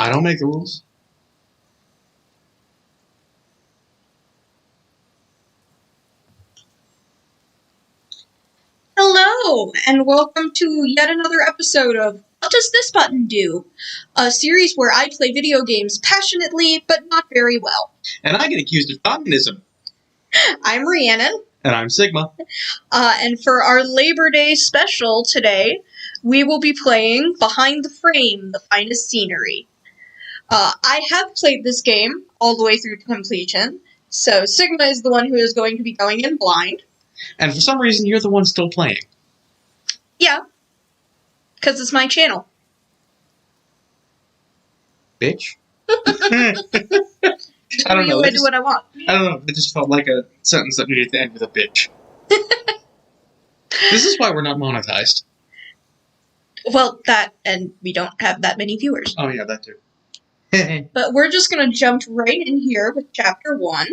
I don't make the rules. Hello, and welcome to yet another episode of What Does This Button Do? A series where I play video games passionately, but not very well. And I get accused of communism. I'm Rhiannon. And I'm Sigma. And for our Labor Day special today, we will be playing Behind the Frame, the Finest Scenery. I have played this game all the way through to completion, so Sigma is the one who is going to be going in blind. And for some reason, you're the one still playing. Yeah, because it's my channel. Bitch. I don't know. I do what I want. I don't know. It just felt like a sentence that needed to end with a bitch. This is why we're not monetized. Well, that, and we don't have that many viewers. Oh, yeah, that too. But we're just going to jump right in here with Chapter 1.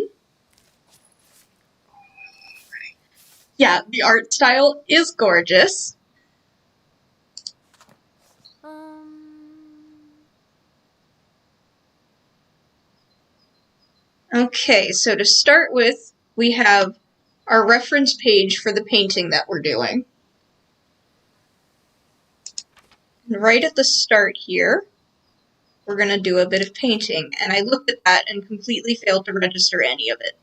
Yeah, the art style is gorgeous. Okay, so to start with, we have our reference page for the painting that we're doing. And right at the start here, we're going to do a bit of painting, and I looked at that and completely failed to register any of it.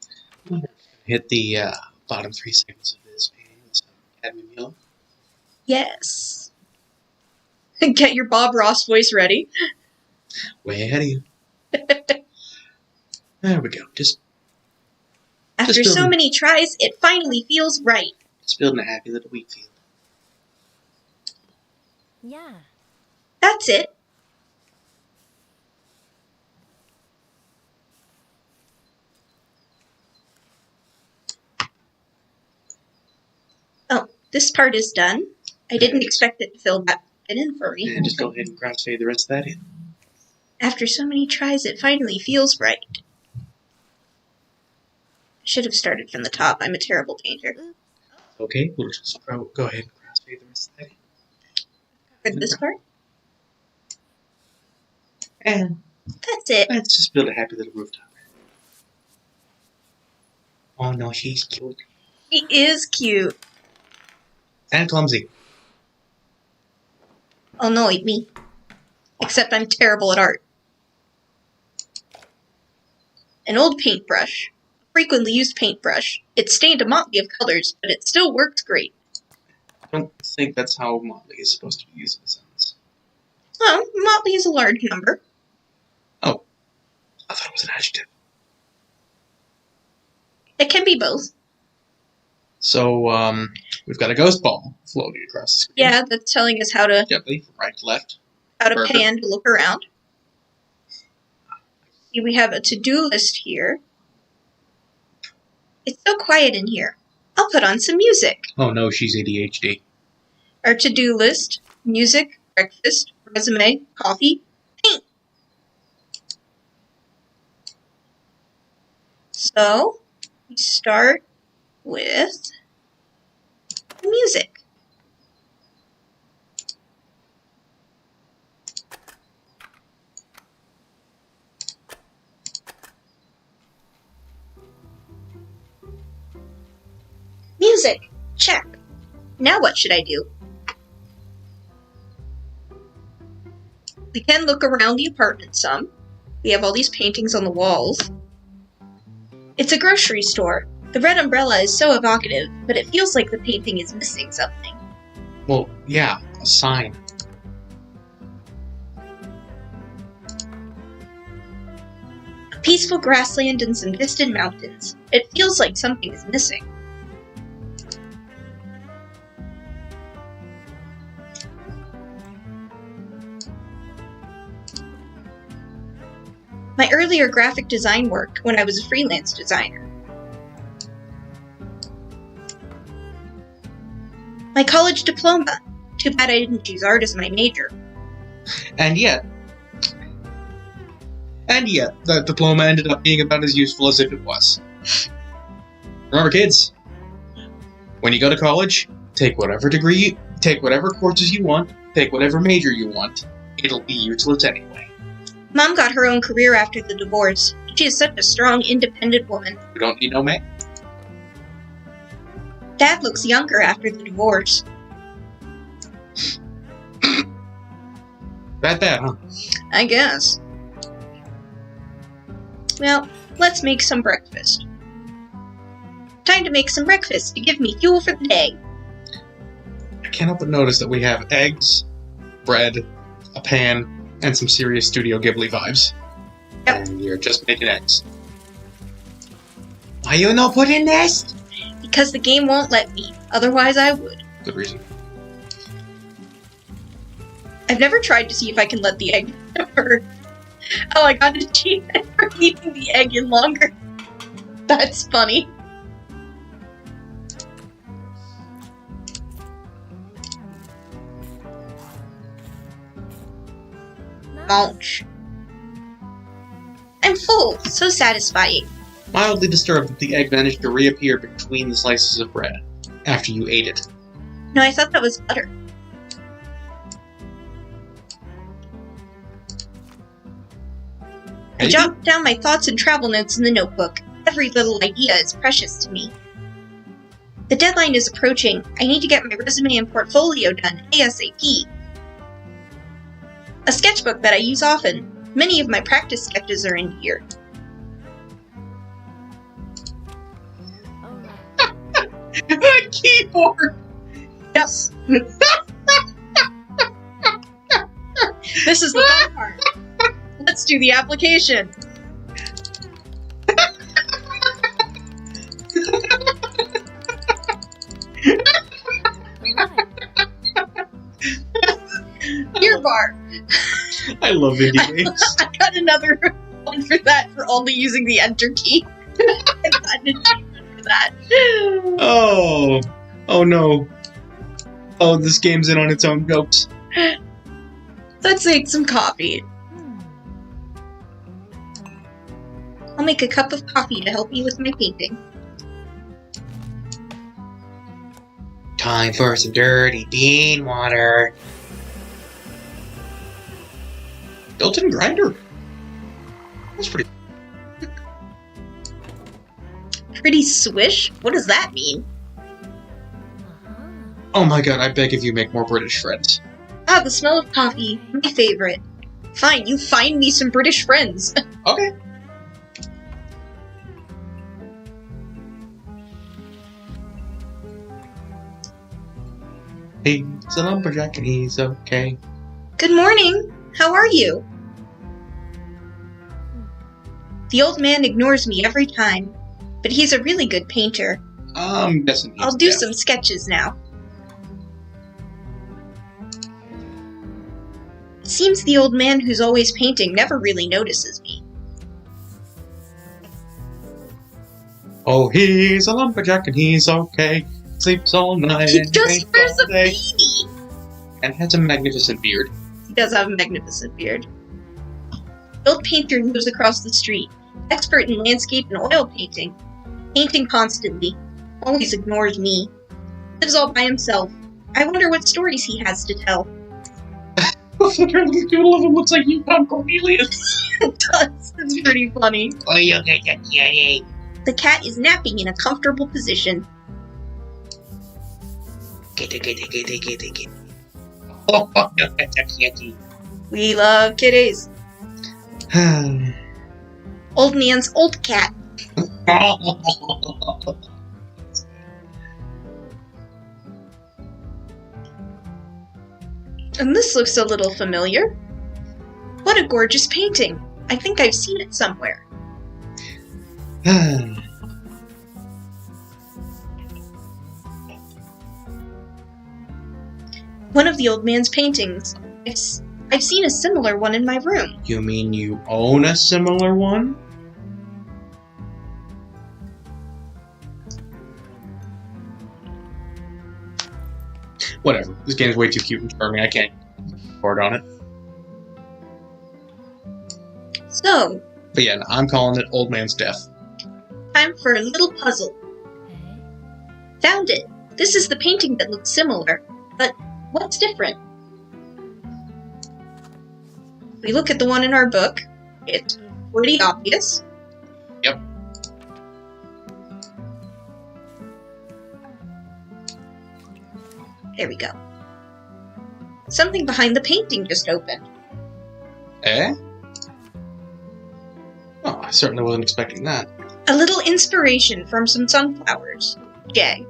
Hit the bottom 3 seconds of this painting with some cadmium yellow. Yes. Get your Bob Ross voice ready. Way ahead of you. There we go. After so many tries, it finally feels right. Just building a happy little wheat field. Yeah. That's it. Oh, this part is done. I didn't expect it to fill that bit in for me. And just go ahead and crossfade the rest of that in. After so many tries, it finally feels right. Should have started from the top. I'm a terrible painter. Okay, we'll just go ahead and crossfade the rest of that in. For this part? And that's it. Let's just build a happy little rooftop. Oh no, she's cute. She is cute. And clumsy. Oh no, it's me. Except I'm terrible at art. An old paintbrush. Frequently used paintbrush. It's stained a motley of colors, but it still works great. I don't think that's how motley is supposed to be used in a sentence. Well, motley is a large number. Oh. I thought it was an adjective. It can be both. So, we've got a ghost ball floating across the screen. Yeah, that's telling us how to... Gently, from right to left. How to pan to look around. See, we have a to-do list here. It's so quiet in here. I'll put on some music. Oh no, she's ADHD. Our to-do list, music, breakfast, resume, coffee, paint. So, we start with music. Music. Check. Now what should I do? We can look around the apartment some. We have all these paintings on the walls. It's a grocery store. The red umbrella is so evocative, but it feels like the painting is missing something. Well, yeah, a sign. A peaceful grassland and some distant mountains. It feels like something is missing. My earlier graphic design work when I was a freelance designer. My college diploma. Too bad I didn't choose art as my major. And yet, the diploma ended up being about as useful as if it was. Remember, kids, when you go to college, take whatever courses you want, take whatever major you want. It'll be useless anyway. Mom got her own career after the divorce. She is such a strong, independent woman. You don't need no man. Dad looks younger after the divorce. That, huh? I guess. Well, let's make some breakfast. Time to make some breakfast to give me fuel for the day. I can't help but notice that we have eggs, bread, a pan, and some serious Studio Ghibli vibes. Yep. And you're just making eggs. Why you not put in nest? Because the game won't let me. Otherwise, I would. Good reason. I've never tried to see if I can let the egg burn. Oh, I got an achievement for leaving the egg in longer. That's funny. Mulch. I'm full. So satisfying. Mildly disturbed that the egg managed to reappear between the slices of bread after you ate it. No, I thought that was butter. I jotted down my thoughts and travel notes in the notebook. Every little idea is precious to me. The deadline is approaching. I need to get my resume and portfolio done ASAP. A sketchbook that I use often. Many of my practice sketches are in here. A keyboard! Yes. This is the fun part. Let's do the application. Gear bar. I love indie games. I got another one for that for only using the enter key. I got an achievement for that. Oh. Oh no. Oh, this game's in on its own jokes. Let's make some coffee. I'll make a cup of coffee to help me with my painting. Time for some dirty bean water. Built-in grinder. That's pretty. Pretty swish? What does that mean? Oh my god, I beg of you, make more British friends. Ah, the smell of coffee. My favorite. Fine, you find me some British friends. Okay. He's a lumberjack and he's okay. Good morning. How are you? The old man ignores me every time, but he's a really good painter. I'm guessing he's I'll do deaf. some sketches now. It seems the old man who's always painting never really notices me. Oh, he's a lumberjack and he's okay. Sleeps all night He and just paints wears all a day. beanie! And has a magnificent beard. He does have a magnificent beard. The old painter lives across the street, expert in landscape and oil painting. Painting constantly. Always ignores me. Lives all by himself. I wonder what stories he has to tell. The doodle of him looks like Yukon Cornelius. It does. It's pretty funny. Oh, you get your kitty. The cat is napping in a comfortable position. Kitty. Oh, you get your kitty. We love kitties. Old man's old cat. And this looks a little familiar. What a gorgeous painting. I think I've seen it somewhere. One of the old man's paintings. I've seen a similar one in my room. You mean you own a similar one? Whatever. This game's way too cute and charming. I can't board on it. So, But yeah, I'm calling it Old Man's Death. time for a little puzzle. Found it. This is the painting that looks similar, but what's different? we look at the one in our book, it's pretty obvious. Yep. There we go. Something behind the painting just opened. Eh? Oh, I certainly wasn't expecting that. A little inspiration from some sunflowers. Jay.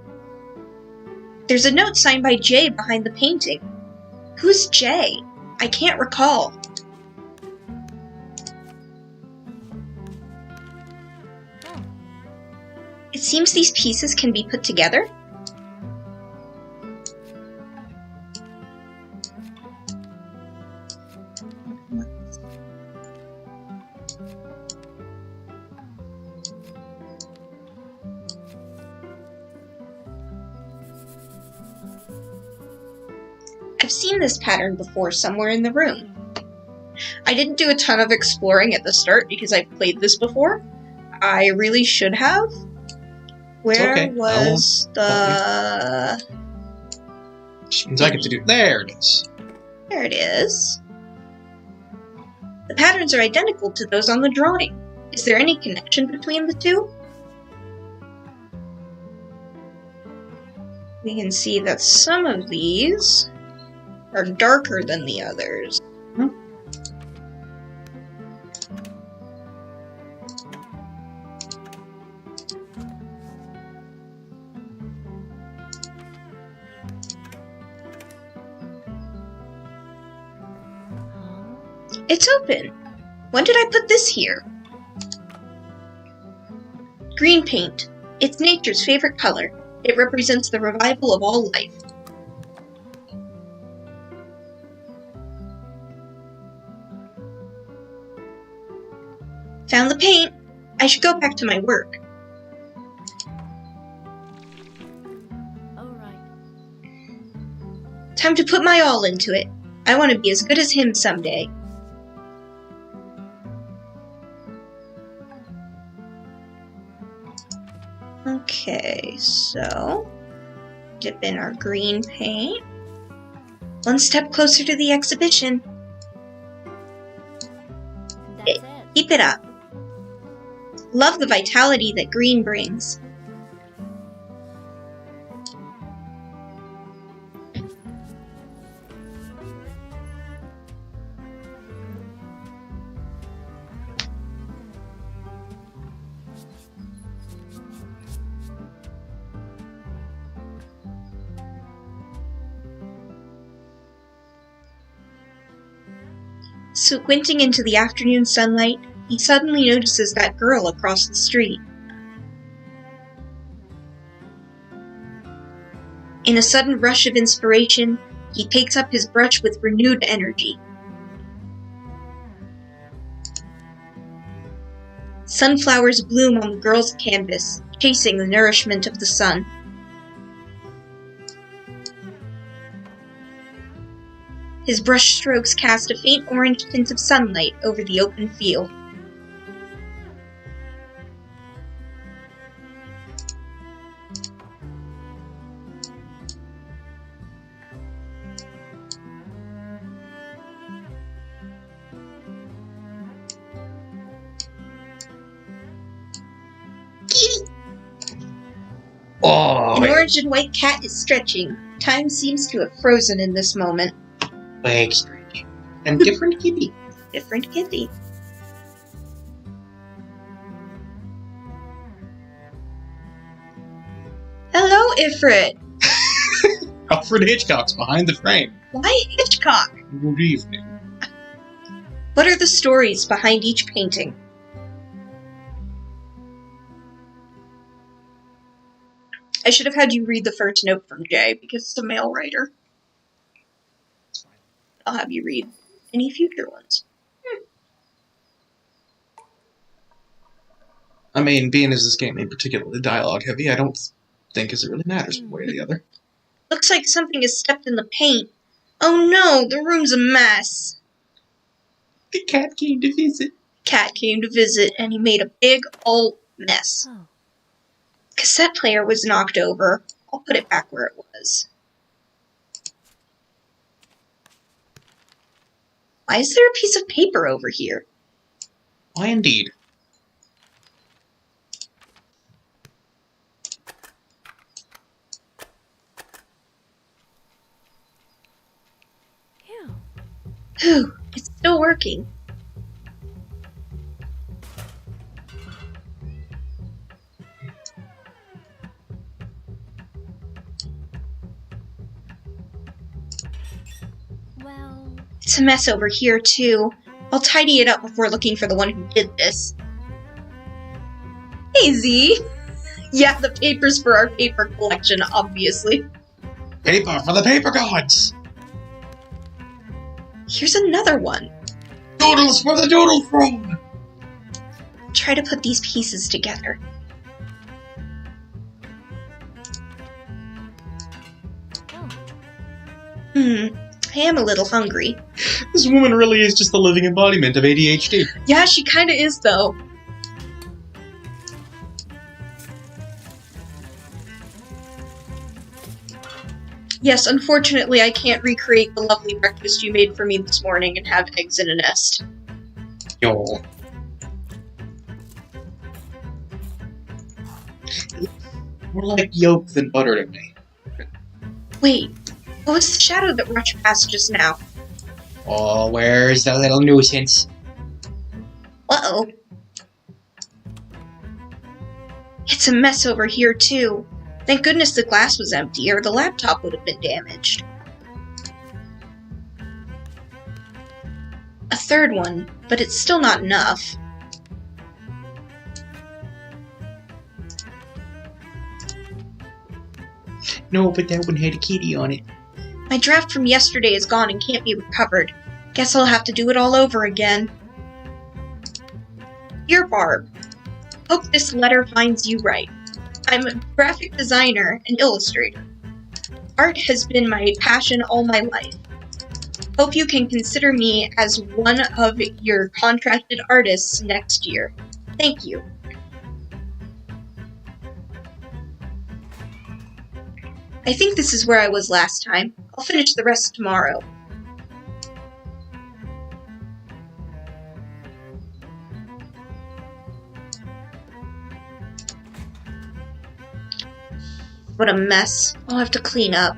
There's a note signed by Jay behind the painting. Who's Jay? I can't recall. It seems these pieces can be put together. I've seen this pattern before somewhere in the room. I didn't do a ton of exploring at the start because I've played this before. I really should have. Where was the... Just means I get to do... There it is. There it is. The patterns are identical to those on the drawing. Is there any connection between the two? We can see that some of these are darker than the others. It's open. When did I put this here? Green paint. It's nature's favorite color. It represents the revival of all life. Found the paint. I should go back to my work. Alright. Time to put my all into it. I want to be as good as him someday. Okay, so dip in our green paint. One step closer to the exhibition. That's it. Keep it up. Love the vitality that green brings. Squinting into the afternoon sunlight, he suddenly notices that girl across the street. In a sudden rush of inspiration, he takes up his brush with renewed energy. Sunflowers bloom on the girl's canvas, chasing the nourishment of the sun. His brush strokes cast a faint orange tint of sunlight over the open field. Oh, An orange and white cat is stretching. Time seems to have frozen in this moment. leg stretch. And different kitty. Different kitty. Hello, Ifrit. Alfred Hitchcock's behind the frame. Why Hitchcock? Good evening. What are the stories behind each painting? I should have had you read the first note from Jay, because it's a male writer. It's fine. I'll have you read any future ones. I mean, being as this game ain't particularly dialogue heavy, I don't think as it really matters one way or the other. Looks like something has stepped in the paint. Oh no, the room's a mess. The cat came to visit. Cat came to visit, and he made a big old mess. Oh. Cassette player was knocked over. I'll put it back where it was. Why is there a piece of paper over here? Why indeed? Whew, it's still working. Well, It's a mess over here, too. I'll tidy it up before looking for the one who did this. Hey, Z! Yeah, the papers for our paper collection, obviously. Paper for the paper gods! Here's another one. Doodles for the doodle throne! Try to put these pieces together. I am a little hungry. This woman really is just the living embodiment of ADHD. Yeah, she kinda is, though. Yes, unfortunately, I can't recreate the lovely breakfast you made for me this morning and have eggs in a nest. Yo. More like yolk than butter to me. Wait, what was the shadow that rushed past just now? Oh, where's the little nuisance? Uh-oh. It's a mess over here, too. Thank goodness the glass was empty, or the laptop would have been damaged. A third one, but it's still not enough. No, but that one had a kitty on it. My draft from yesterday is gone and can't be recovered. Guess I'll have to do it all over again. Dear Barb, hope this letter finds you right. I'm a graphic designer and illustrator. Art has been my passion all my life. Hope you can consider me as one of your contracted artists next year. Thank you. I think this is where I was last time. I'll finish the rest tomorrow. What a mess. I'll have to clean up.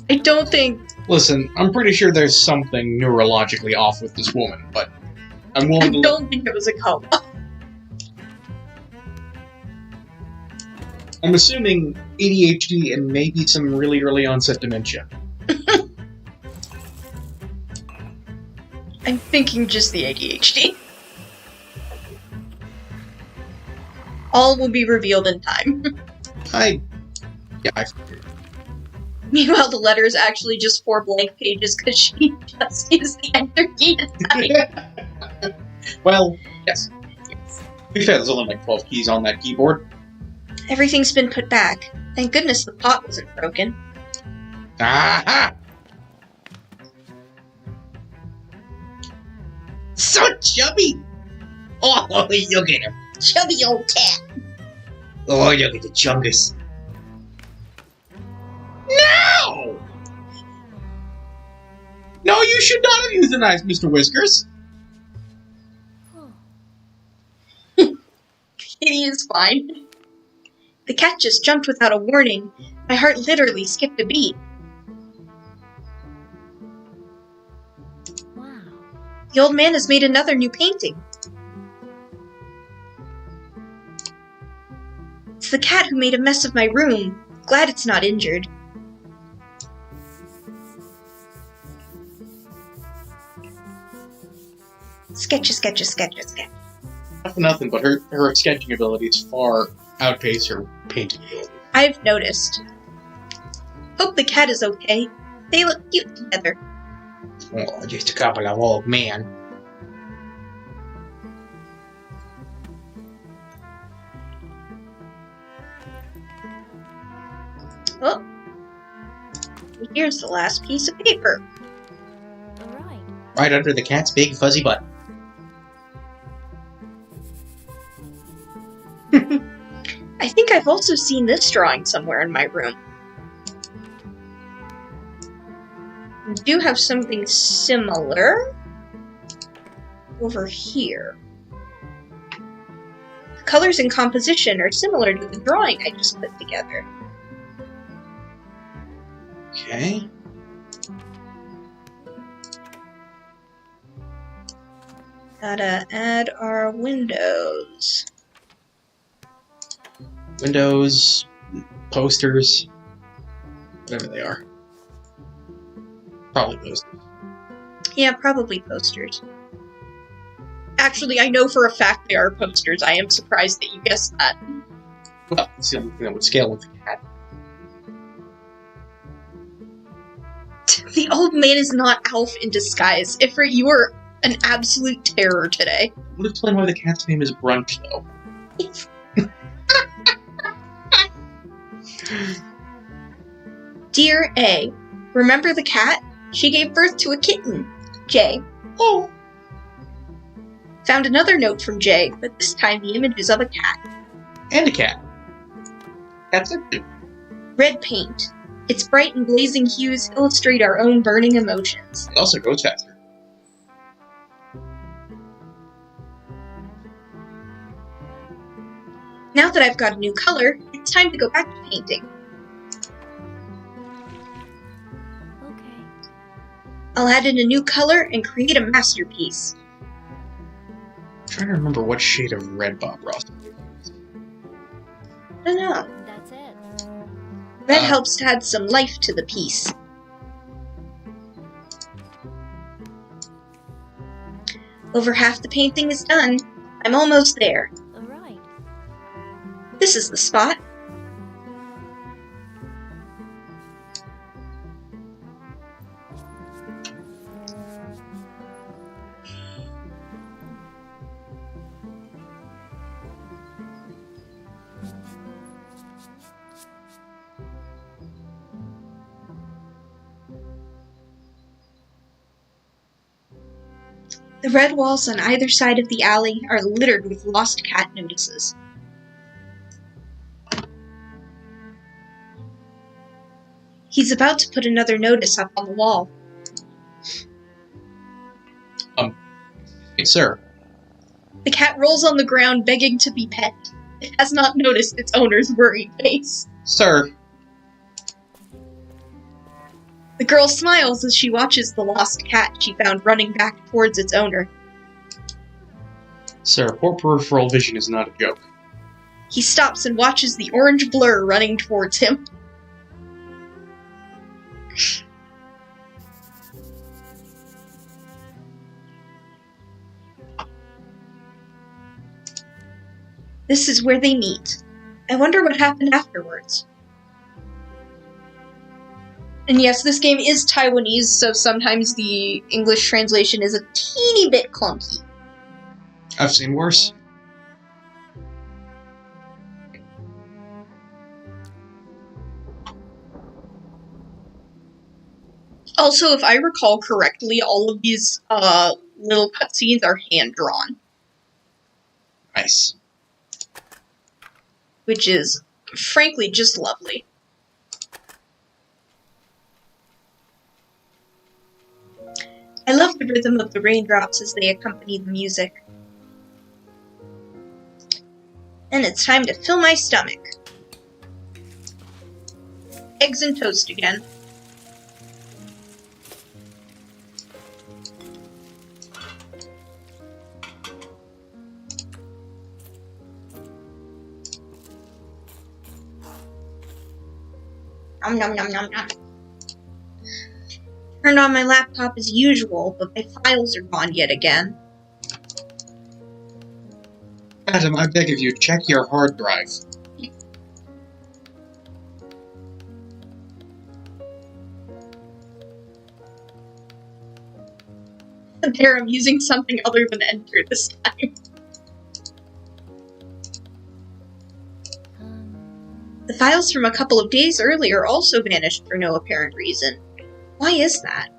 I don't think... Listen, I'm pretty sure there's something neurologically off with this woman, but I'm willing to... I don't think it was a coma. I'm assuming ADHD and maybe some really early onset dementia. I'm thinking just the ADHD. All will be revealed in time. I figured. Meanwhile, the letter is actually just 4 blank pages because she just used the enter key to type. Well, yes. To be fair, there's only like 12 keys on that keyboard. Everything's been put back. Thank goodness the pot wasn't broken. Aha! So chubby! Oh, look at him. Chubby old cat. Oh, look at the chungus. No! No, you should not have euthanized Mr. Whiskers. Kitty is fine. The cat just jumped without a warning. My heart literally skipped a beat. wow. The old man has made another new painting. It's the cat who made a mess of my room. Glad it's not injured. Sketch. Not for nothing, but her sketching abilities far outpace her painting ability. I've noticed. Hope the cat is okay. They look cute together. Oh, just a couple of old men. Oh. Here's the last piece of paper. All right. Right under the cat's big fuzzy butt. I think I I've also seen this drawing somewhere in my room. I do have something similar over here. The colors and composition are similar to the drawing I just put together. Okay. Gotta add our windows. Windows, posters, whatever they are. Probably posters. Yeah, probably posters. Actually, I know for a fact they are posters. I am surprised that you guessed that. Well, it's the only thing that would scale with the cat. The old man is not Alf in disguise. Ifrit, you are an absolute terror today. Would explain why the cat's name is Brunch, though. Dear A, remember the cat? She gave birth to a kitten. J. Oh. Found another note from J, but this time the image is of a cat. And a cat. Cat's there too. Red paint. Its bright and blazing hues illustrate our own burning emotions. It also goes faster. Now that I've got a new color, it's time to go back to painting. Okay. I'll add in a new color and create a masterpiece. I'm trying to remember what shade of red Bob Ross is. I don't know. That's it. Red helps to add some life to the piece. Over half the painting is done. I'm almost there. All right. This is the spot. The red walls on either side of the alley are littered with lost cat notices. He's about to put another notice up on the wall. Hey, sir. The cat rolls on the ground, begging to be pet. It has not noticed its owner's worried face. Sir. The girl smiles as she watches the lost cat she found running back towards its owner. Sir, poor peripheral vision is not a joke. He stops and watches the orange blur running towards him. This is where they meet. I wonder what happened afterwards. And yes, this game is Taiwanese, so sometimes the English translation is a teeny bit clunky. I've seen worse. Also, if I recall correctly, all of these little cutscenes are hand-drawn, Nice. which is, frankly, just lovely. I love the rhythm of the raindrops as they accompany the music. And it's time to fill my stomach. Eggs and toast again. Nom nom nom nom nom. Turned on my laptop as usual, but my files are gone yet again. Adam, I beg of you, check your hard drive. There, I'm using something other than enter this time. The files from a couple of days earlier also vanished for no apparent reason. Why is that?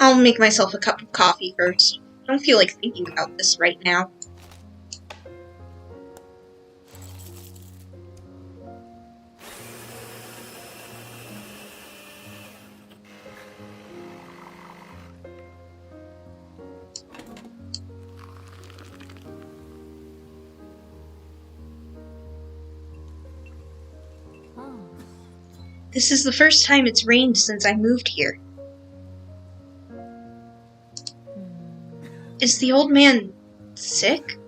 I'll make myself a cup of coffee first. I don't feel like thinking about this right now. Oh. This is the first time it's rained since I moved here. Is the old man sick?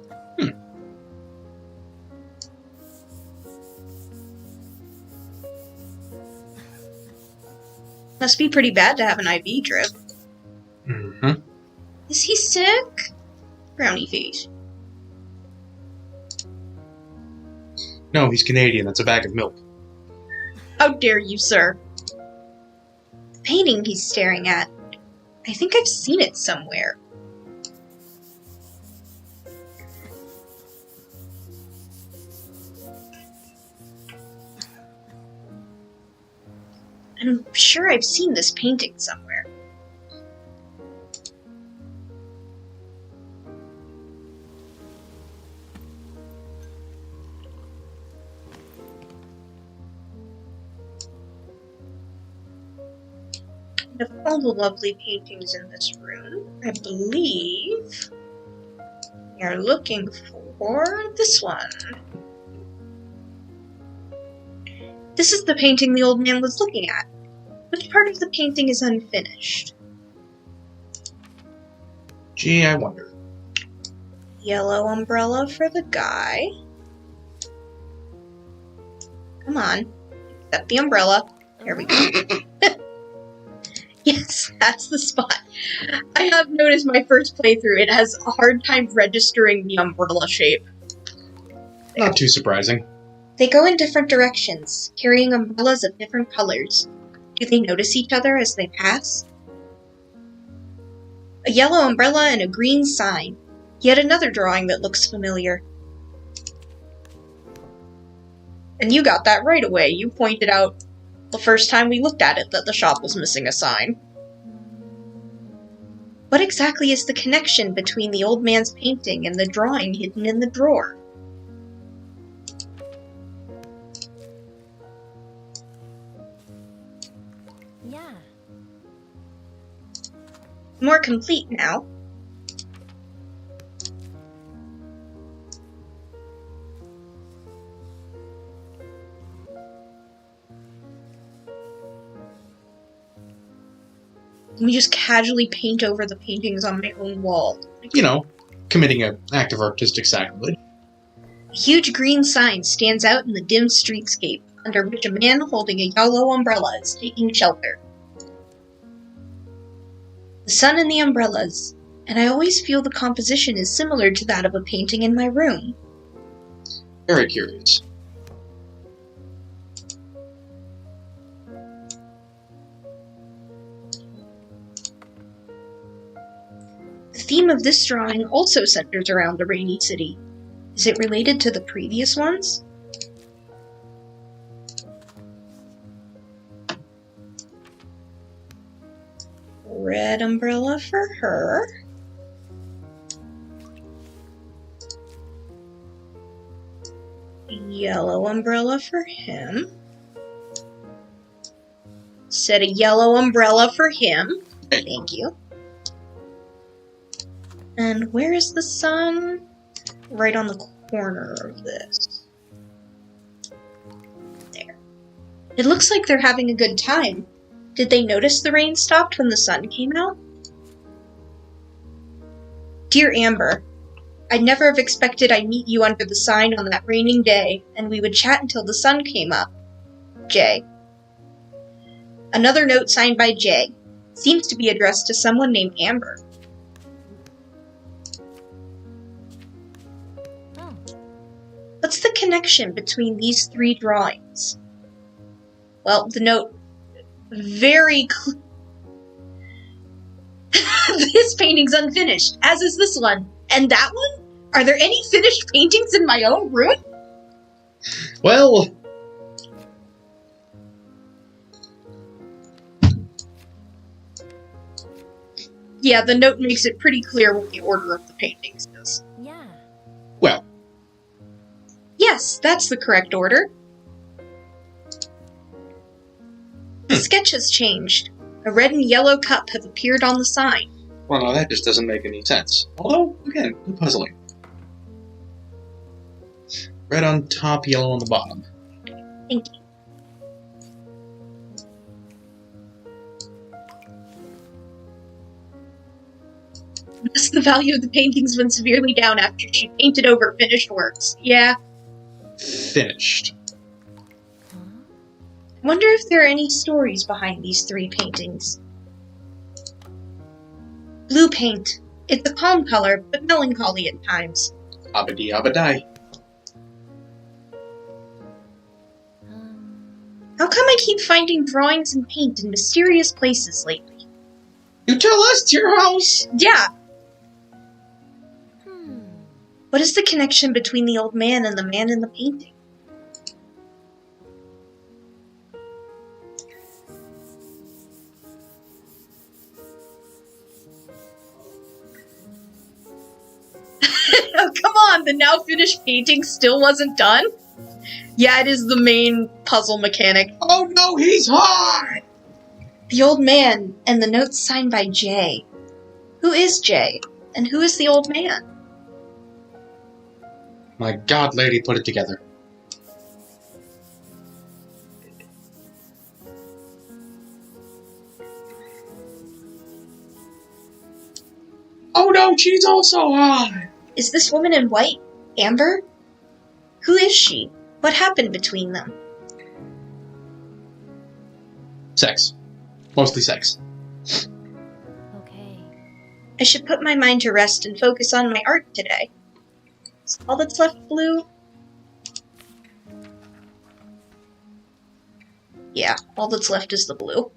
Must be pretty bad to have an IV drip. Mm-hmm. Is he sick? Brownie face. No, he's Canadian. That's a bag of milk. How dare you, sir? The painting he's staring at. I think I've seen it somewhere. I'm sure I've seen this painting somewhere. Of all the lovely paintings in this room, I believe we are looking for this one. This is the painting the old man was looking at. Which part of the painting is unfinished? Gee, I wonder. Yellow umbrella for the guy. Come on. Accept the umbrella. There we go. Yes, that's the spot. I have noticed my first playthrough, it has a hard time registering the umbrella shape. Not too surprising. They go in different directions, carrying umbrellas of different colors. Do they notice each other as they pass? A yellow umbrella and a green sign. Yet another drawing that looks familiar. And you got that right away. You pointed out the first time we looked at it that the shop was missing a sign. What exactly is the connection between the old man's painting and the drawing hidden in the drawer? Yeah. More complete now. Let me just casually paint over the paintings on my own wall. You know, committing an act of artistic sacrilege. A huge green sign stands out in the dim streetscape, under which a man holding a yellow umbrella is taking shelter. The sun and the umbrellas, and I always feel the composition is similar to that of a painting in my room. Very curious. The theme of this drawing also centers around the rainy city. Is it related to the previous ones? Red umbrella for her. Yellow umbrella for him. Set a yellow umbrella for him. Thank you. And where is the sun? Right on the corner of this. There. It looks like they're having a good time. Did they notice the rain stopped when the sun came out? Dear Amber, I'd never have expected I'd meet you under the sign on that raining day, and we would chat until the sun came up. Jay. Another note signed by Jay. Seems to be addressed to someone named Amber. Oh. What's the connection between these three drawings? Well, the note very this painting's unfinished, as is this one. And that one? Are there any finished paintings in my own room? Well, Yeah, the note makes it pretty clear what the order of the paintings is. Yeah. well, Yes, that's the correct order. The sketch has changed. A red and yellow cup have appeared on the sign. well, no, that just doesn't make any sense. Although, again, puzzling. Red on top, yellow on the bottom. Thank you. Thus, the value of the paintings went severely down after she painted over finished works. Yeah. Finished. I wonder if there are any stories behind these 3 paintings. Blue paint. It's a calm color, but melancholy at times. Abadi abadai. How come I keep finding drawings and paint in mysterious places lately? You tell us to your house! Yeah! What is the connection between the old man and the man in the painting? Oh, come on! The now finished painting still wasn't done? Yeah, it is the main puzzle mechanic. Oh no, he's hot! The old man, and the notes signed by Jay. Who is Jay? And who is the old man? My god, lady, put it together. Oh no, she's also hot! Is this woman in white Amber? Who is she? What happened between them? Sex. Mostly sex. Okay. I should put my mind to rest and focus on my art today. Is all that's left blue? Yeah, all that's left is the blue.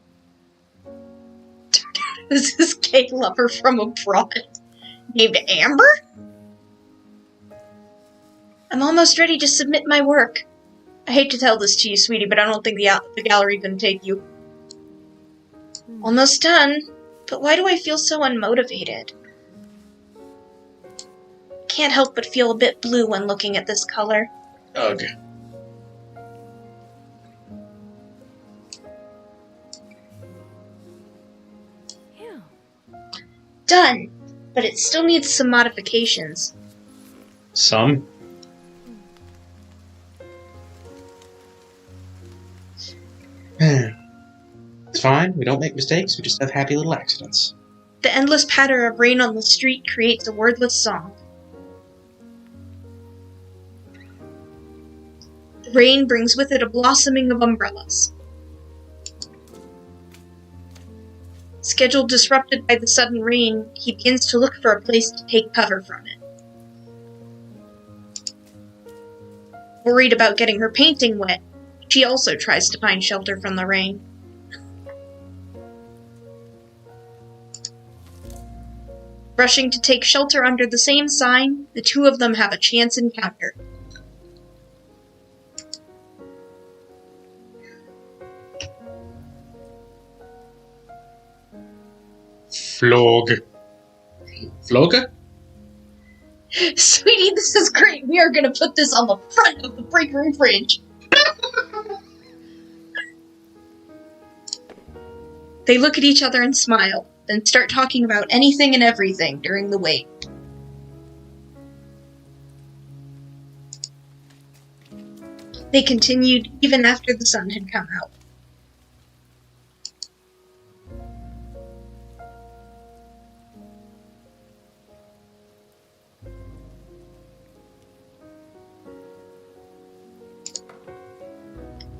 This is gay lover from abroad named Amber? I'm almost ready to submit my work. I hate to tell this to you, sweetie, but I don't think the gallery can take you. Almost done, but why do I feel so unmotivated? Can't help but feel a bit blue when looking at this color. Ugh. Yeah. Done, but it still needs some modifications. Some? It's fine, we don't make mistakes, we just have happy little accidents. The endless patter of rain on the street creates a wordless song. The rain brings with it a blossoming of umbrellas. Schedule disrupted by the sudden rain, he begins to look for a place to take cover from it. Worried about getting her painting wet, she also tries to find shelter from the rain. Rushing to take shelter under the same sign, the two of them have a chance encounter. Flog. Floga? Sweetie, this is great. We are going to put this on the front of the break room fridge. They look at each other and smile, then start talking about anything and everything during the wait. They continued even after the sun had come out.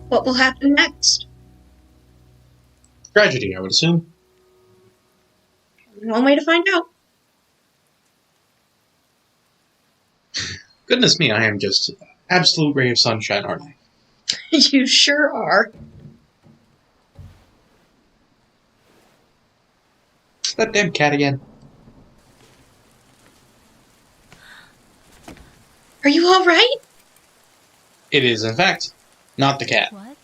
What will happen next? Tragedy, I would assume. One way to find out. Goodness me, I am just an absolute ray of sunshine, aren't I? You sure are. That damn cat again. Are you alright? It is, in fact, not the cat. What?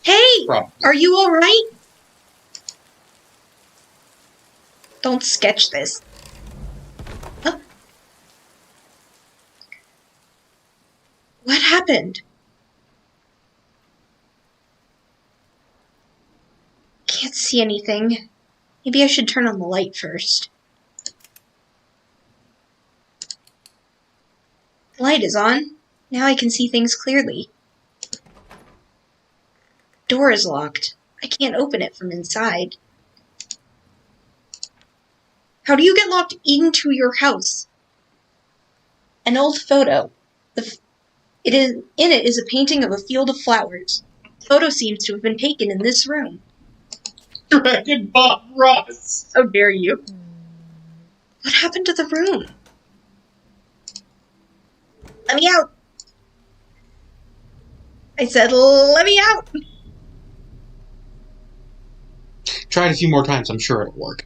Hey! Problem. Are you alright? Don't sketch this. Huh? What happened? Can't see anything. Maybe I should turn on the light first. The light is on. Now I can see things clearly. Door is locked. I can't open it from inside. How do you get locked into your house? An old photo. In it is a painting of a field of flowers. The photo seems to have been taken in this room. Dragon Bob Ross! How dare you? What happened to the room? Let me out! I said, let me out! Try it a few more times, I'm sure it'll work.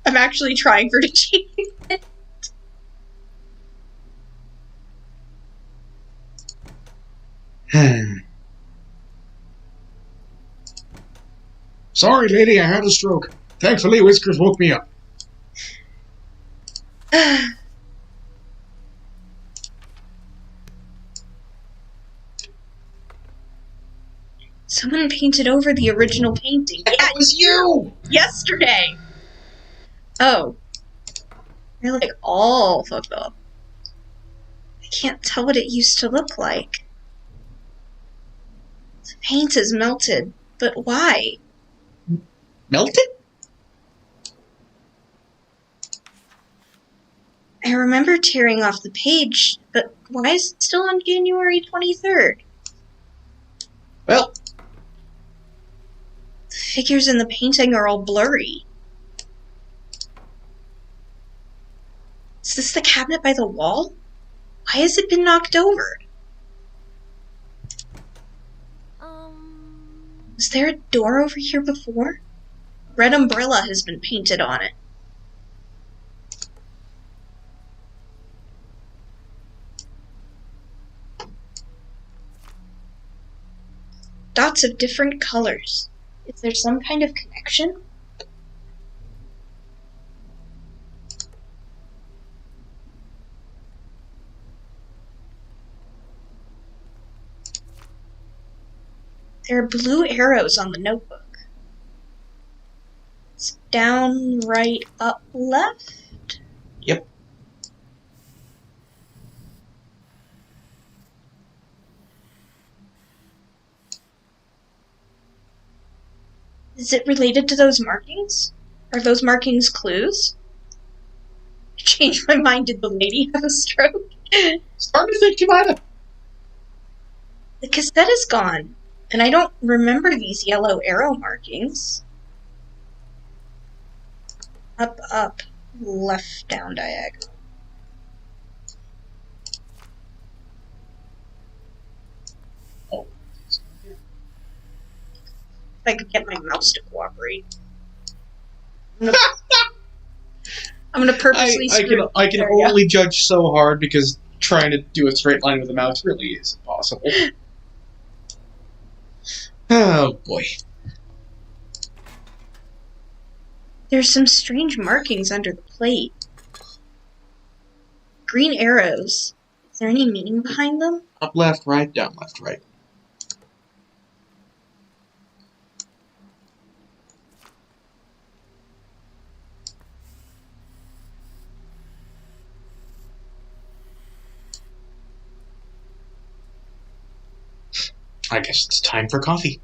I'm actually trying for achievement. Sorry, lady, I had a stroke. Thankfully, Whiskers woke me up. Someone painted over the original painting. Yeah, it was you! Yesterday! Oh. You're like all fucked up. I can't tell what it used to look like. The paint is melted, but why? Melted? I remember tearing off the page, but why is it still on January 23rd? Well, The figures in the painting are all blurry. Is this the cabinet by the wall? Why has it been knocked over? Was there a door over here before? Red umbrella has been painted on it. Dots of different colors. Is there some kind of connection? There are blue arrows on the notebook. It's down, right, up, left? yep. Is it related to those markings? Are those markings clues? I changed my mind. Did the lady have a stroke? Starting to think you might have. The cassette is gone, and I don't remember these yellow arrow markings. Up, up, left, down, diagonal. Oh. If I could get my mouse to cooperate. I'm gonna purposely screw. I can There we go. only judge so hard because trying to do a straight line with a mouse really is impossible. Oh boy. There's some strange markings under the plate. Green arrows. Is there any meaning behind them? Up left, right, down left, right. I guess it's time for coffee.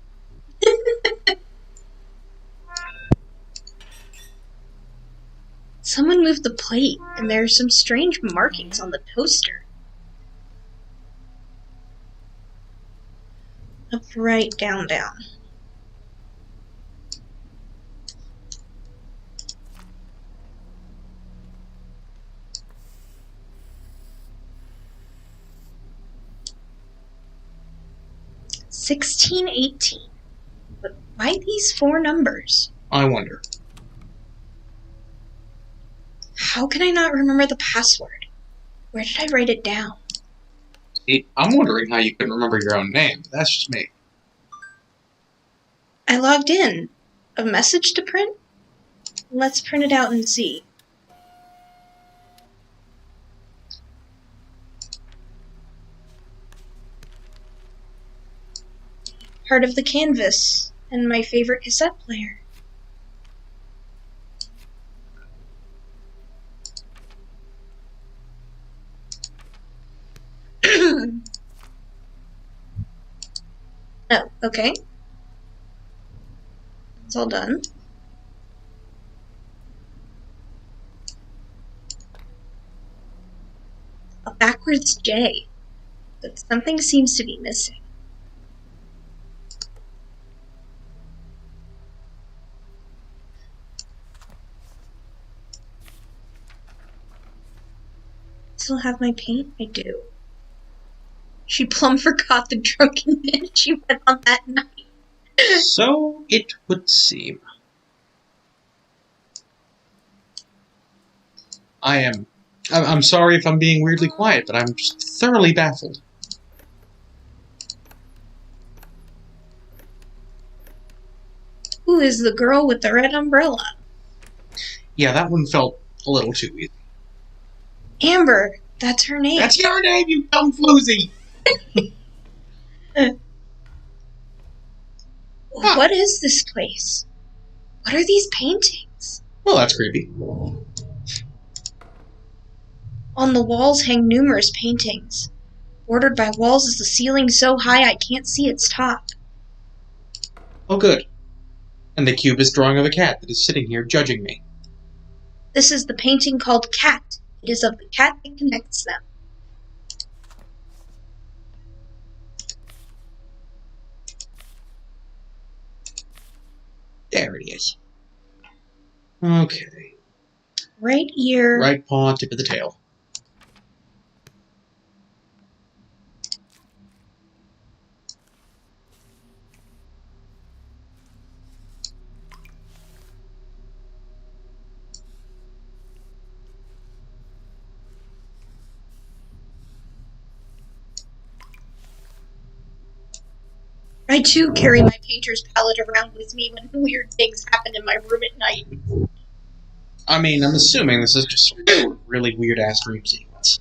Someone moved the plate, and there are some strange markings on the toaster. Up, right, down, down. $16.18. But why these 4 numbers? I wonder. How can I not remember the password? Where did I write it down? See, I'm wondering how you couldn't remember your own name. That's just me. I logged in. A message to print? Let's print it out and see. Part of the canvas, and my favorite cassette player. Oh, okay. It's all done. backwards J, but something seems to be missing. Still have my paint? I do. She plumb forgot the drunken man she went on that night. So it would seem. I'm sorry if I'm being weirdly quiet, but I'm just thoroughly baffled. Who is the girl with the red umbrella? Yeah, that one felt a little too easy. Amber, that's her name. That's your name, you dumb floozy! What is this place? What are these paintings? Well, that's creepy. On the walls hang numerous paintings. Bordered by walls is the ceiling so high I can't see its top. Oh, good. And the cubist drawing of a cat that is sitting here judging me. This is the painting called Cat. It is of the cat that connects them. There it is. Okay. Right ear. Right paw, tip of the tail. I too carry my painter's palette around with me when weird things happen in my room at night. I mean, I'm assuming this is just a really weird-ass dream sequence.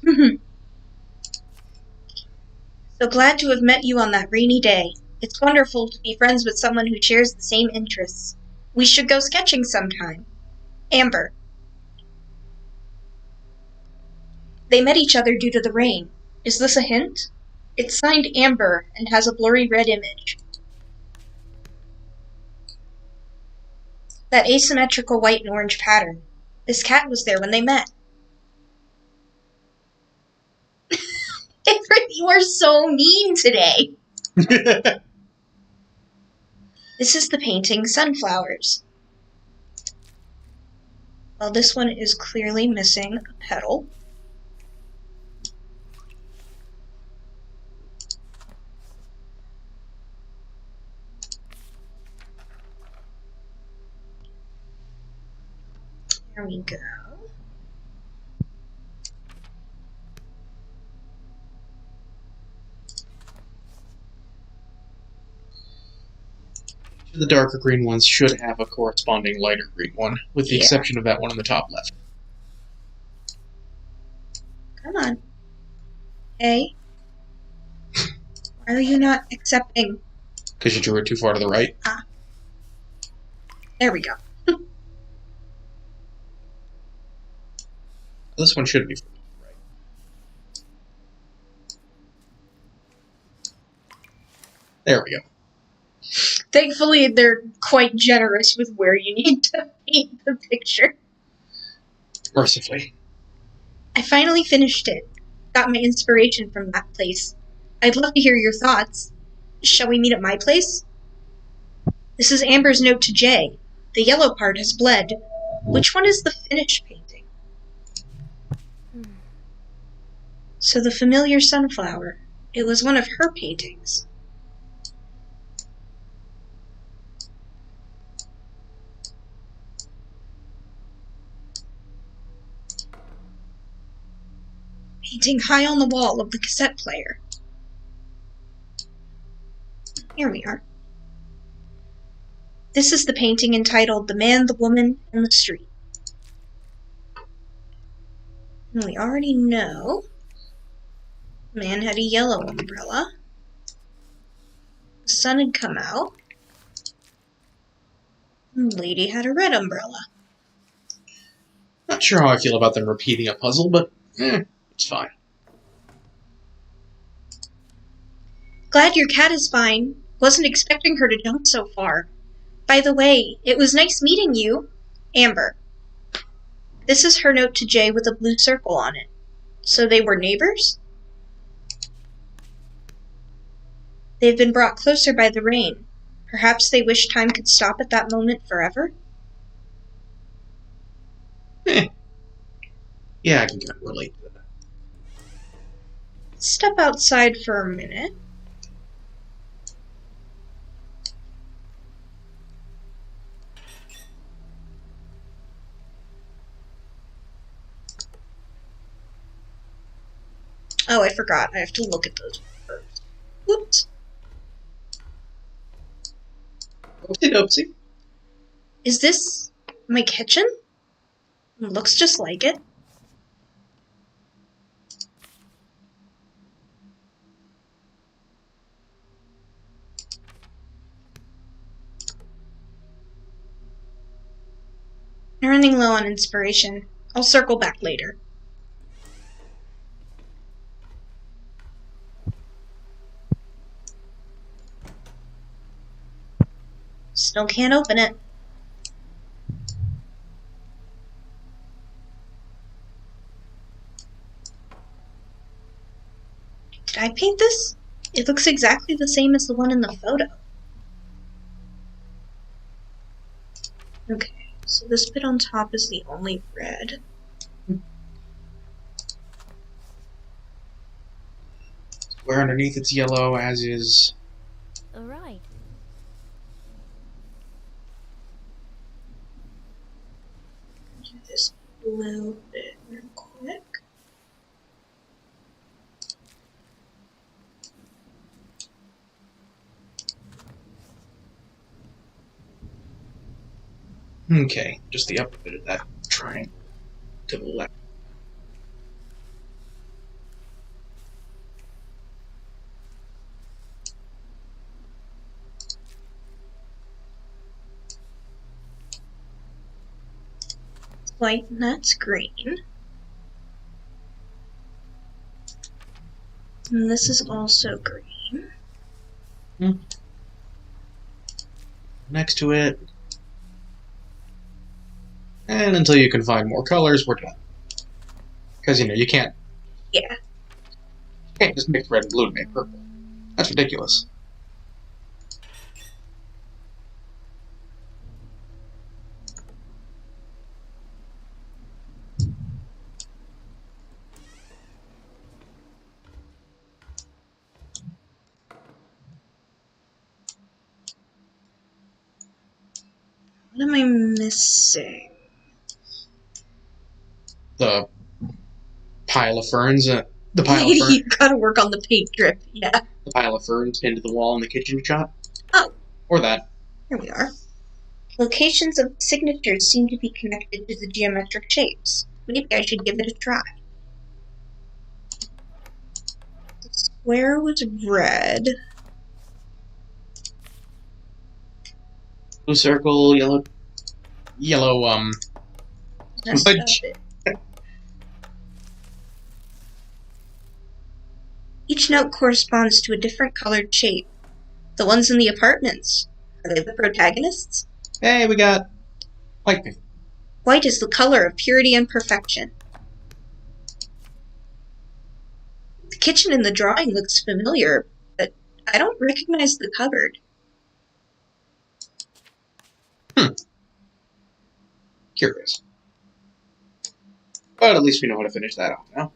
So glad to have met you on that rainy day. It's wonderful to be friends with someone who shares the same interests. We should go sketching sometime. Amber. They met each other due to the rain. Is this a hint? It's signed Amber and has a blurry red image. That asymmetrical white and orange pattern. This cat was there when they met. Amber, you are so mean today. This is the painting Sunflowers. Well, this one is clearly missing a petal. There we go. The darker green ones should have a corresponding lighter green one, with the exception of that one on the top left. Come on. Hey. Why are you not accepting? Because you drew it too far to the right. Ah. There we go. This one should be further to the right. There we go. Thankfully, they're quite generous with where you need to paint the picture. Mercifully. I finally finished it. Got my inspiration from that place. I'd love to hear your thoughts. Shall we meet at my place? This is Amber's note to Jay. The yellow part has bled. Which one is the finished painting? So the familiar sunflower. It was one of her paintings. Painting high on the wall of the cassette player. Here we are. This is the painting entitled The Man, the Woman, and the Street. And we already know the man had a yellow umbrella. The sun had come out. And the lady had a red umbrella. Not sure how I feel about them repeating a puzzle, but it's fine. Glad your cat is fine. Wasn't expecting her to jump so far. By the way, it was nice meeting you, Amber. This is her note to Jay with a blue circle on it. So they were neighbors? They've been brought closer by the rain. Perhaps they wish time could stop at that moment forever? Yeah, I can kind of relate to that. Step outside for a minute. Oh, I forgot. I have to look at those first. Whoops. Oopsie doopsie. Is this my kitchen? It looks just like it. I'm running low on inspiration. I'll circle back later. Still can't open it. Did I paint this? It looks exactly the same as the one in the photo. Okay, so this bit on top is the only red. Where underneath it's yellow, as is. All right. Do this blue bit real quick. Okay, just the upper bit of that triangle to the left. White, and that's green. And this is also green. Next to it. And until you can find more colors, we're done. Because, you can't Yeah. just mix red and blue to make purple. That's ridiculous. What am I missing? The pile of ferns, the pile of ferns, You gotta work on the paint drip, yeah. the pile of ferns into the wall in the kitchen shop. Oh. Or that. Here we are. Locations of signatures seem to be connected to the geometric shapes. Maybe I should give it a try. The square was red. Blue circle, yellow, Messed But- up it. Each note corresponds to a different colored shape. The ones in the apartments. Are they the protagonists? Hey, we got white paint. White is the color of purity and perfection. The kitchen in the drawing looks familiar, but I don't recognize the cupboard. Curious. But at least we know how to finish that off now.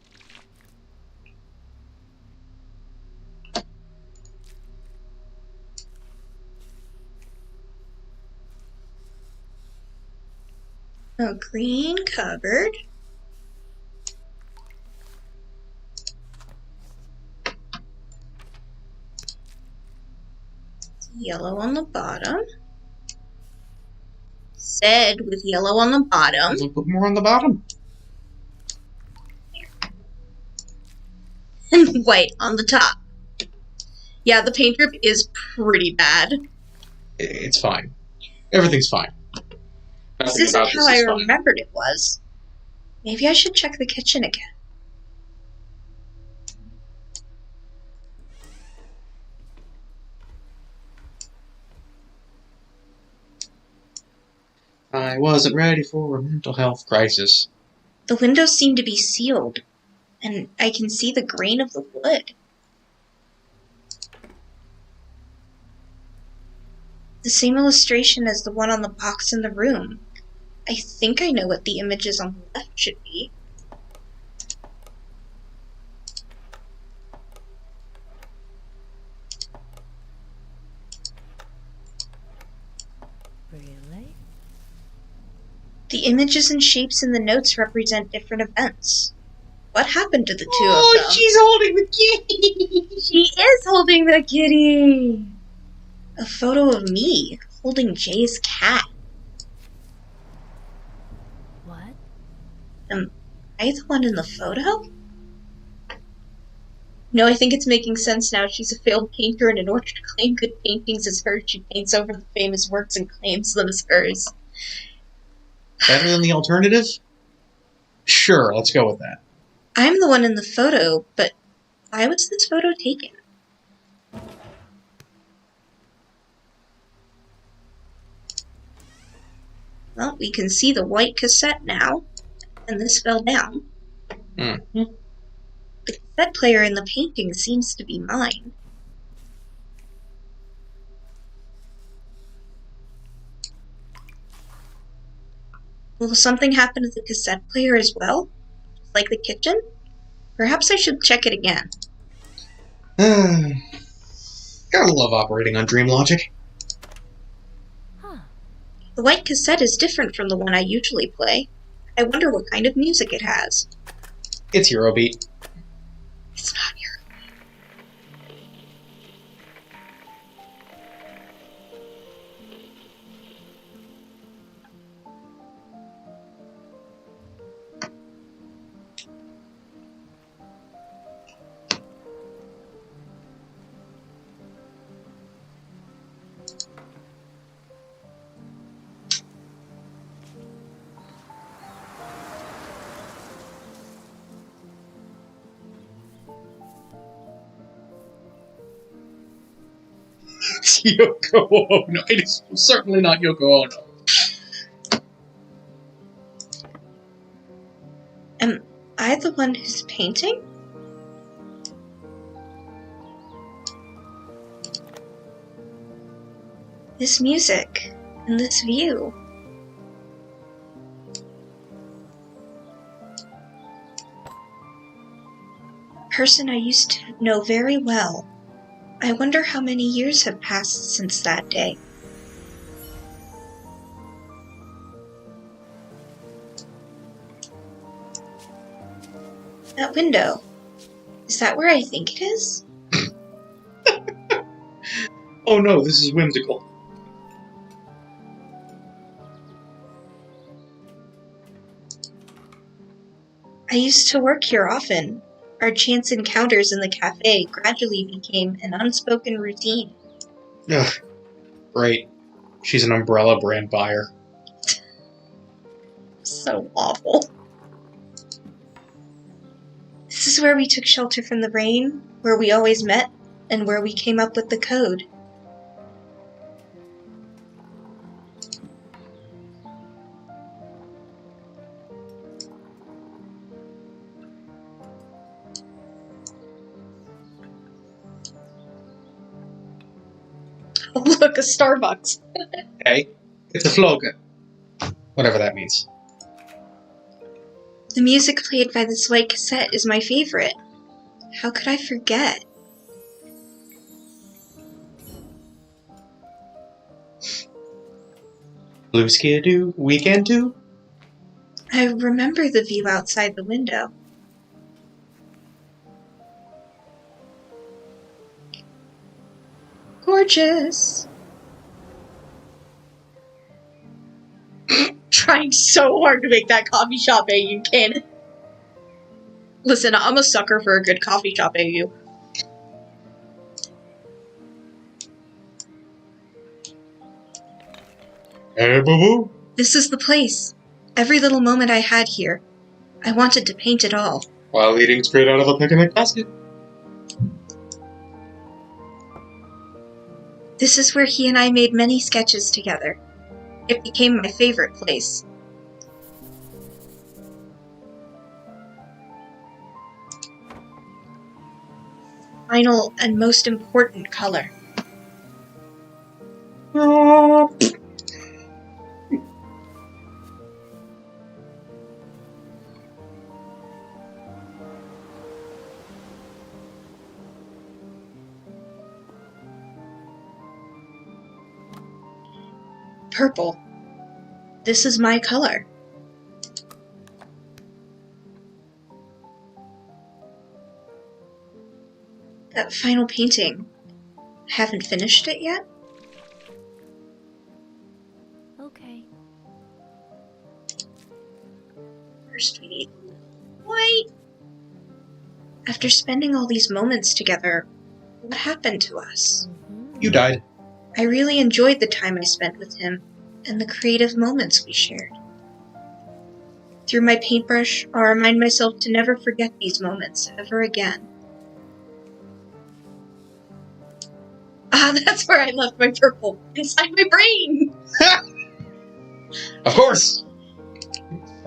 A green cupboard. Yellow on the bottom. Said with yellow on the bottom. We'll put more on the bottom. And white on the top. Yeah, the paint drip is pretty bad. It's fine. Everything's fine. This Nothing isn't about how this I is fine. remembered it was. Maybe I should check the kitchen again. I wasn't ready for a mental health crisis. The windows seem to be sealed. and I can see the grain of the wood. The same illustration as the one on the box in the room. I think I know what the images on the left should be. Really? The images and shapes in the notes represent different events. What happened to the two of them? She's holding the kitty! She is holding the kitty! A photo of me holding Jay's cat. What? Am I the one in the photo? No, I think it's making sense now. She's a failed painter, and in order to claim good paintings as hers, she paints over the famous works and claims them as hers. Better than the alternative? Sure, let's go with that. I'm the one in the photo, but why was this photo taken? Well, we can see the white cassette now, and this fell down. Mm-hmm. The cassette player in the painting seems to be mine. Will something happen to the cassette player as well? Just like the kitchen? Perhaps I should check it again. Gotta love operating on dream logic. Huh. The white cassette is different from the one I usually play. I wonder what kind of music it has. It's Eurobeat. It's not your... It's Yoko Ono. It is certainly not Yoko Ono. Am I the one who's painting? This music and this view. A person I used to know very well. I wonder how many years have passed since that day. That window. Is that where I think it is? Oh no, this is whimsical. I used to work here often. Our chance encounters in the cafe gradually became an unspoken routine. Ugh. Great. She's an umbrella brand buyer. So awful. This is where we took shelter from the rain, where we always met, and where we came up with the code. Oh, look, a Starbucks. Hey, it's a floga. Whatever that means. The music played by this white cassette is my favorite. How could I forget? Blue skidoo, weekend too? I remember the view outside the window. Gorgeous! Trying so hard to make that coffee shop AU canon. Listen, I'm a sucker for a good coffee shop AU. Hey, boo-boo. This is the place. Every little moment I had here. I wanted to paint it all. While eating straight out of a picnic basket. This is where he and I made many sketches together. It became my favorite place. final and most important color. Purple. This is my color. That final painting. Haven't finished it yet? Okay. First we need white. After spending all these moments together, what happened to us? You died. I really enjoyed the time I spent with him and the creative moments we shared. Through my paintbrush, I'll remind myself to never forget these moments ever again. Ah, that's where I left my purple. Inside my brain! Of course!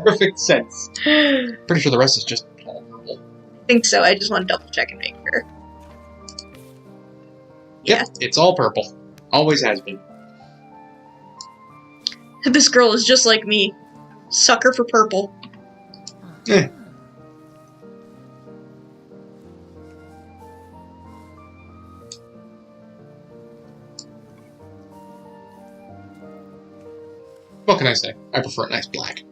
Perfect sense. Pretty sure the rest is just all purple. I think so, I just want to double check and make sure. Yep, it's all purple. Always has been. This girl is just like me. Sucker for purple. Eh. What can I say? I prefer a nice black.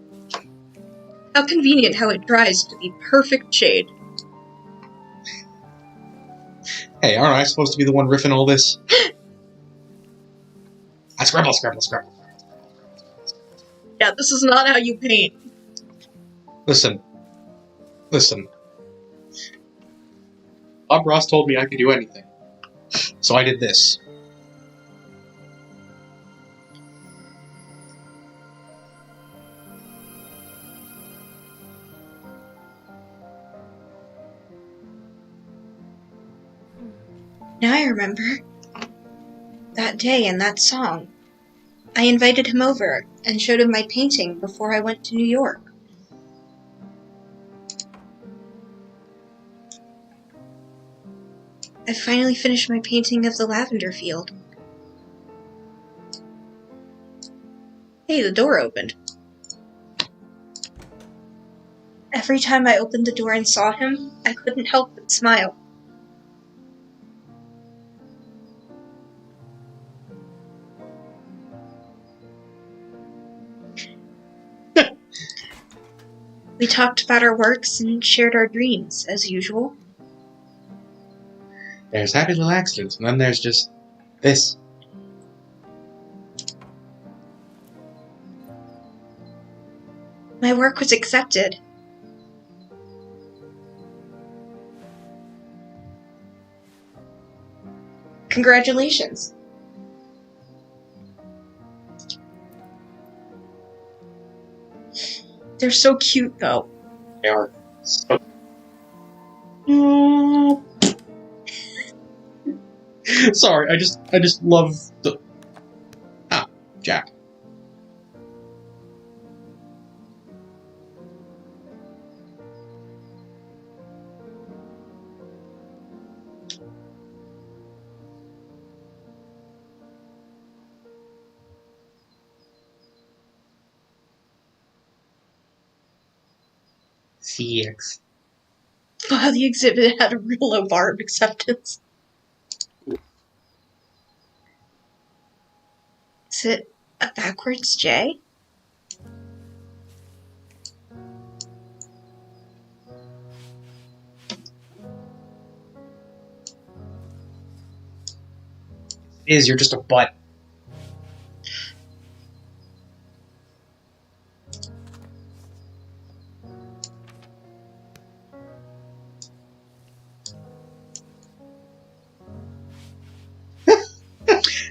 How convenient how it dries to the perfect shade. Hey, aren't I supposed to be the one riffing all this? I scribble. Yeah, this is not how you paint. Listen. Bob Ross told me I could do anything. So I did this. Now I remember. That day and that song. I invited him over and showed him my painting before I went to New York. I finally finished my painting of the lavender field. Hey, the door opened. Every time I opened the door and saw him, I couldn't help but smile. We talked about our works and shared our dreams, as usual. There's happy little accidents, and then there's just this. My work was accepted. Congratulations. They're so cute, though. They are so... Sorry, I just love the... Ah, Jack. CX. Wow, the exhibit had a real low bar of acceptance. Is it a backwards J? You're just a butt.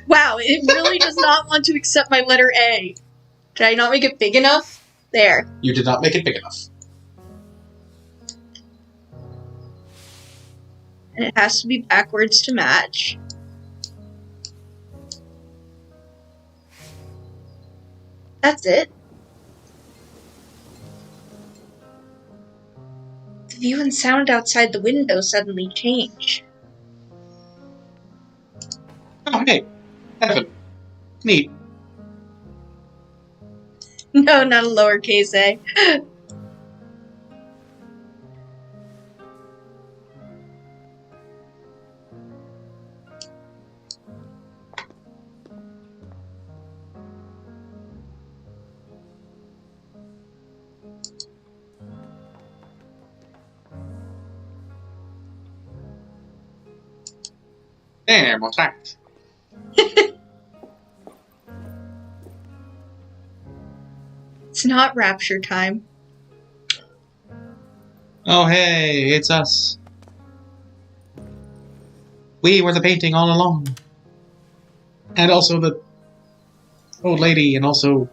Wow, it really does not want to accept my letter A. Did I not make it big enough? There. You did not make it big enough. And it has to be backwards to match. That's it. The view and sound outside the window suddenly change. Oh, hey. Heaven. Neat. No, not a lowercase a. Damn, what's that? It's not rapture time. Oh, hey, it's us. We were the painting all along. And also the old lady, and also...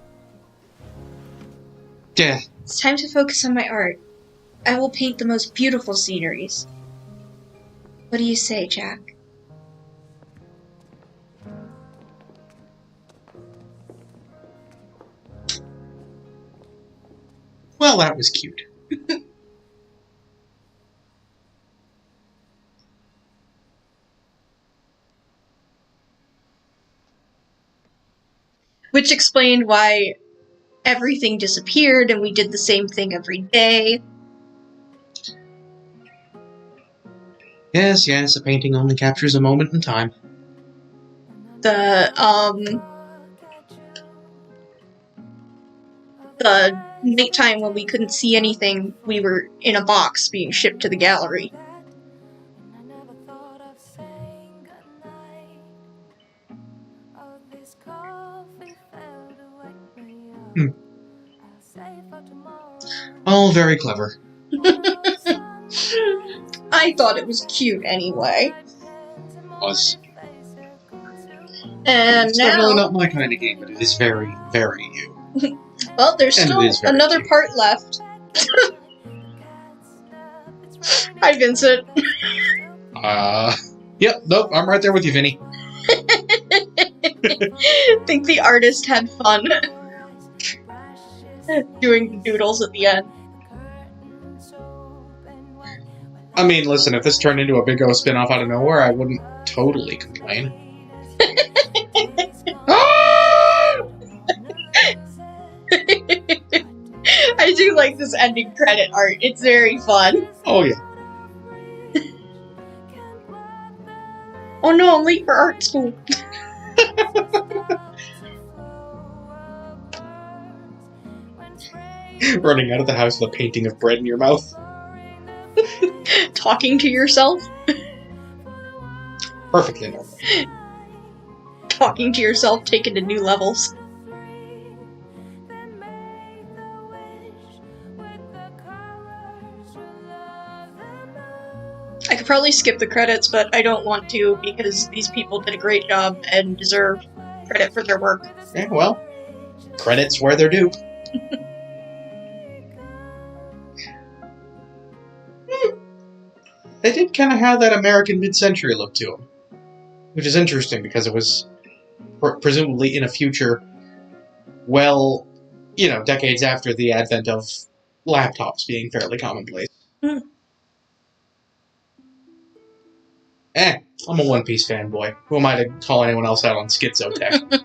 Yeah. It's time to focus on my art. I will paint the most beautiful sceneries. What do you say, Jack? Well, that was cute. Which explained why everything disappeared and we did the same thing every day. Yes, yes, a painting only captures a moment in time. The nighttime when we couldn't see anything, we were in a box being shipped to the gallery. All very clever. I thought it was cute anyway. Was. And It's now, definitely not my kind of game, but it is very, very you. well, there's And still it is very another cute. part left. Hi, Vincent. Yep, nope, I'm right there with you, Vinny. Think the artist had fun doing the doodles at the end. I mean, listen, if this turned into a Big O spin-off out of nowhere, I wouldn't totally complain. I do like this ending credit art. It's very fun. Oh, yeah. Oh no, I'm late for art school. Running out of the house with a painting of bread in your mouth. Talking to yourself? Perfectly normal. Talking to yourself, taken to new levels. I could probably skip the credits, but I don't want to because these people did a great job and deserve credit for their work. Yeah, well, credits where they're due. They did kind of have that American mid-century look to them, which is interesting because it was presumably in a future, well, you know, decades after the advent of laptops being fairly commonplace. Hmm. I'm a One Piece fanboy. Who am I to call anyone else out on schizotech?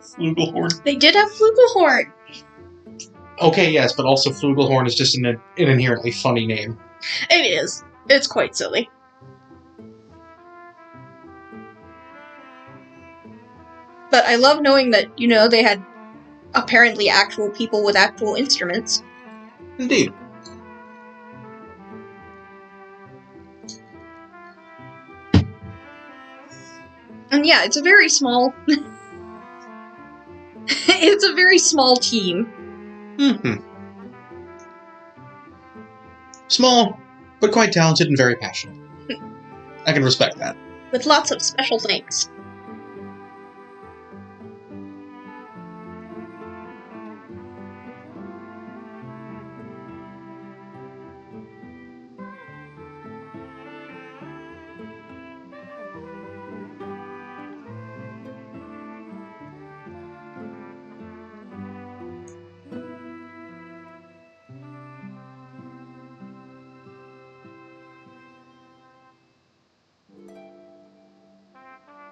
Flugelhorn. They did have Flugelhorn. Okay, yes, but also Flugelhorn is just an inherently funny name. It is. It's quite silly. But I love knowing that, you know, they had apparently actual people with actual instruments. Indeed. And yeah, it's a very small... it's a very small team. Mm-hmm. Small, but quite talented and very passionate. I can respect that. With lots of special thanks.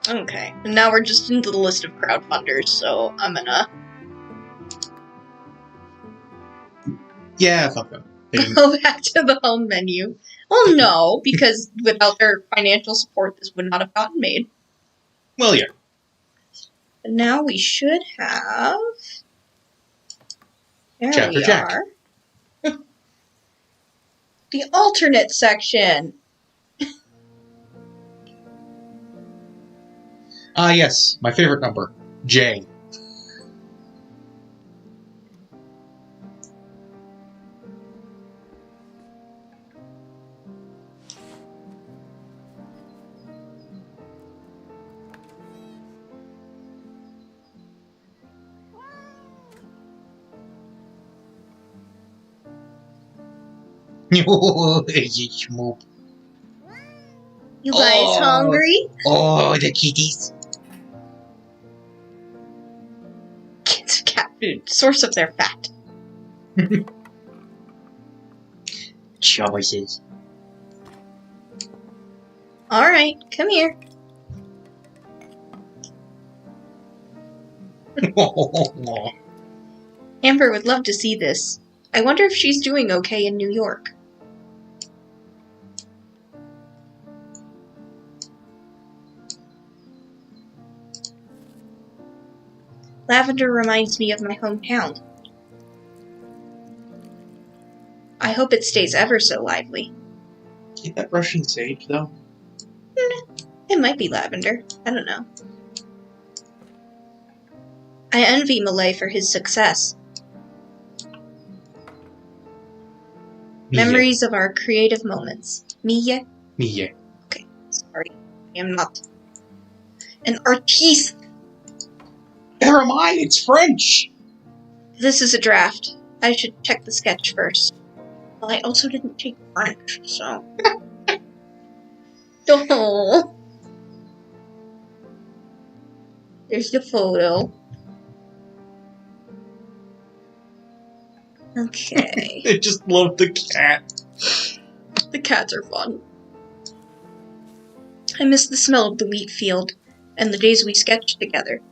Okay, and now we're just into the list of crowdfunders, so I'm gonna Yeah, fuck them. go back to the home menu. Well, no, because without their financial support, this would not have gotten made. Well, yeah. But now we should have... There Chapter we Jack. are. The alternate section. Ah, yes, my favorite number, J. Schmoop. You guys hungry? Oh, the kitties. Kids of cat food, source of their fat. Choices. Alright, come here. Amber would love to see this. I wonder if she's doing okay in New York. Lavender reminds me of my hometown. I hope it stays ever so lively. Ain't that Russian sage, though? It might be lavender. I don't know. I envy Malay for his success. Memories of our creative moments. Mia? Mia. Okay, sorry. I am not an artiste. Never mind, it's French! This is a draft. I should check the sketch first. Well, I also didn't take French, so... Oh. There's the photo. Okay. I just love the cat. The cats are fun. I miss the smell of the wheat field, and the days we sketched together.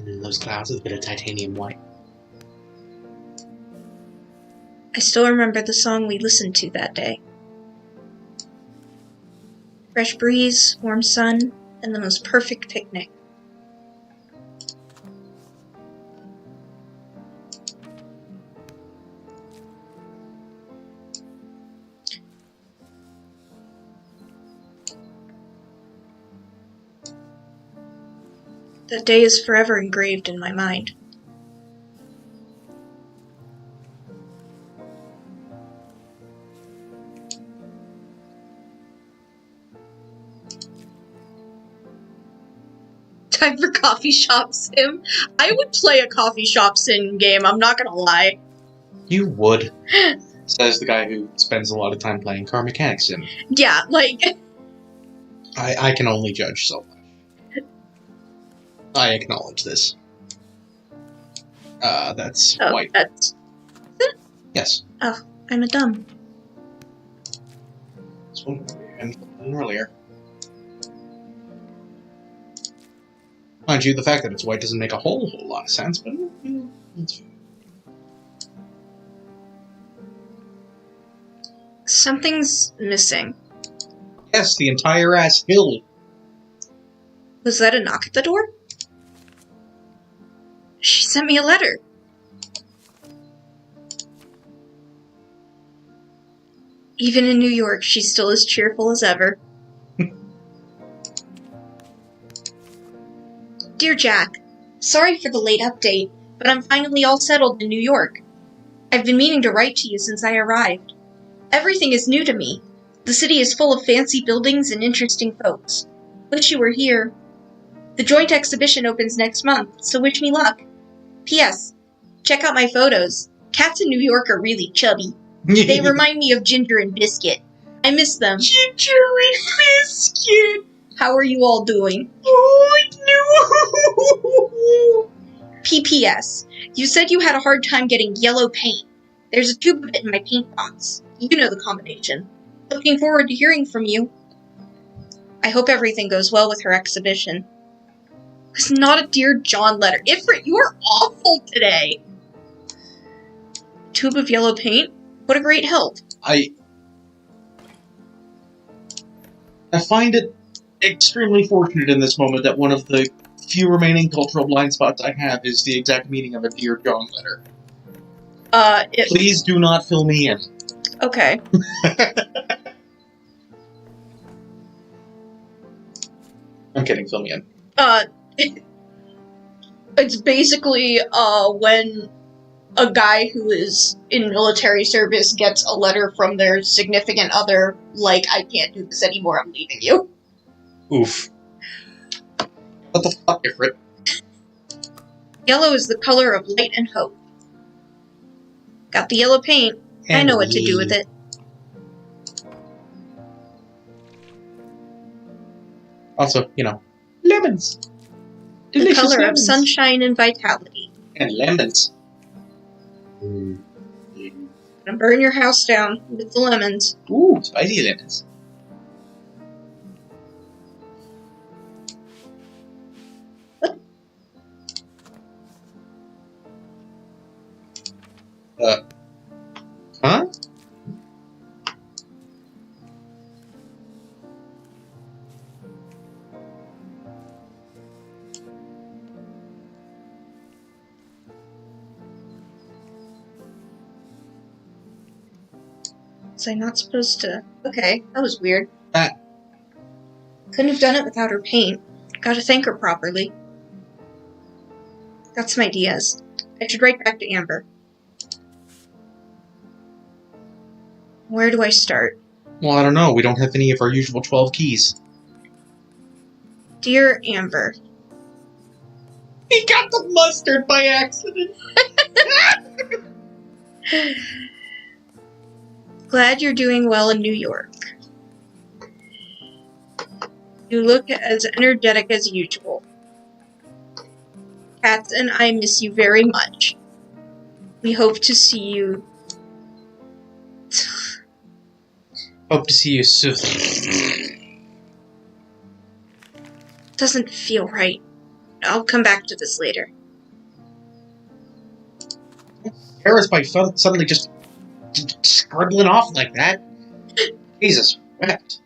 In those clouds with a bit of titanium white. I still remember the song we listened to that day. Fresh breeze, warm sun, and the most perfect picnic. That day is forever engraved in my mind. Time for coffee shop sim. I would play a coffee shop sim game, I'm not gonna lie. You would. Says the guy who spends a lot of time playing Car Mechanics Sim. Yeah, like... I can only judge so much. I acknowledge this. That's white. That's... Yes. Oh, I'm a dumb. This one and earlier. Mind you, the fact that it's white doesn't make a whole lot of sense, but it's fine. Something's missing. Yes, the entire ass hill. Was that a knock at the door? She sent me a letter. Even in New York, she's still as cheerful as ever. Dear Jack, sorry for the late update, but I'm finally all settled in New York. I've been meaning to write to you since I arrived. Everything is new to me. The city is full of fancy buildings and interesting folks. Wish you were here. The joint exhibition opens next month, so wish me luck. P.S. Check out my photos. Cats in New York are really chubby. They remind me of Ginger and Biscuit. I miss them. Ginger and Biscuit! How are you all doing? Oh, no! P.P.S. You said you had a hard time getting yellow paint. There's a tube of it in my paint box. You know the combination. Looking forward to hearing from you. I hope everything goes well with her exhibition. It's not a Dear John letter. Ifrit, you are awful today. Tube of yellow paint? What a great help. I find it extremely fortunate in this moment that one of the few remaining cultural blind spots I have is the exact meaning of a Dear John letter. Please do not fill me in. Okay. I'm kidding, fill me in. It's basically, when a guy who is in military service gets a letter from their significant other, like, I can't do this anymore, I'm leaving you. Oof. What the fuck, Ifrit? Yellow is the color of light and hope. Got the yellow paint. And I know what to do with it. Also, you know, lemons. The Delicious color lemons. of sunshine and vitality. And lemons. Gonna burn your house down with the lemons. Ooh, spicy lemons. Huh? Was I not supposed to? Okay, that was weird. Ah. Couldn't have done it without her paint. Gotta thank her properly. Got some ideas. I should write back to Amber. Where do I start? Well, I don't know. We don't have any of our usual 12 keys. Dear Amber. He got the mustard by accident. Glad you're doing well in New York. You look as energetic as usual. Cats and I miss you very much. We hope to see you. Hope to see you soon. Doesn't feel right. I'll come back to this later. Paris by suddenly just scribbling off like that. Jesus wept.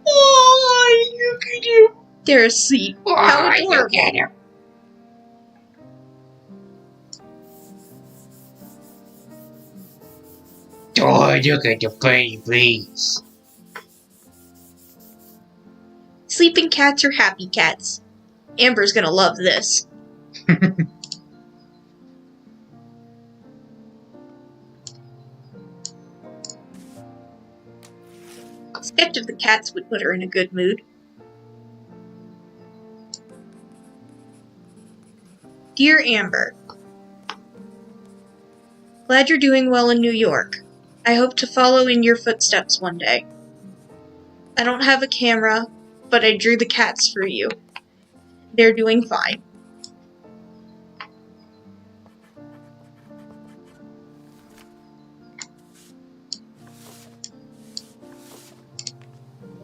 Oh, look at you. They're asleep. How adorable. Oh, look at the pretty face. Sleeping cats are happy cats. Amber's gonna love this. Sketch of the cats would put her in a good mood. Dear Amber, glad you're doing well in New York. I hope to follow in your footsteps one day. I don't have a camera, but I drew the cats for you. They're doing fine.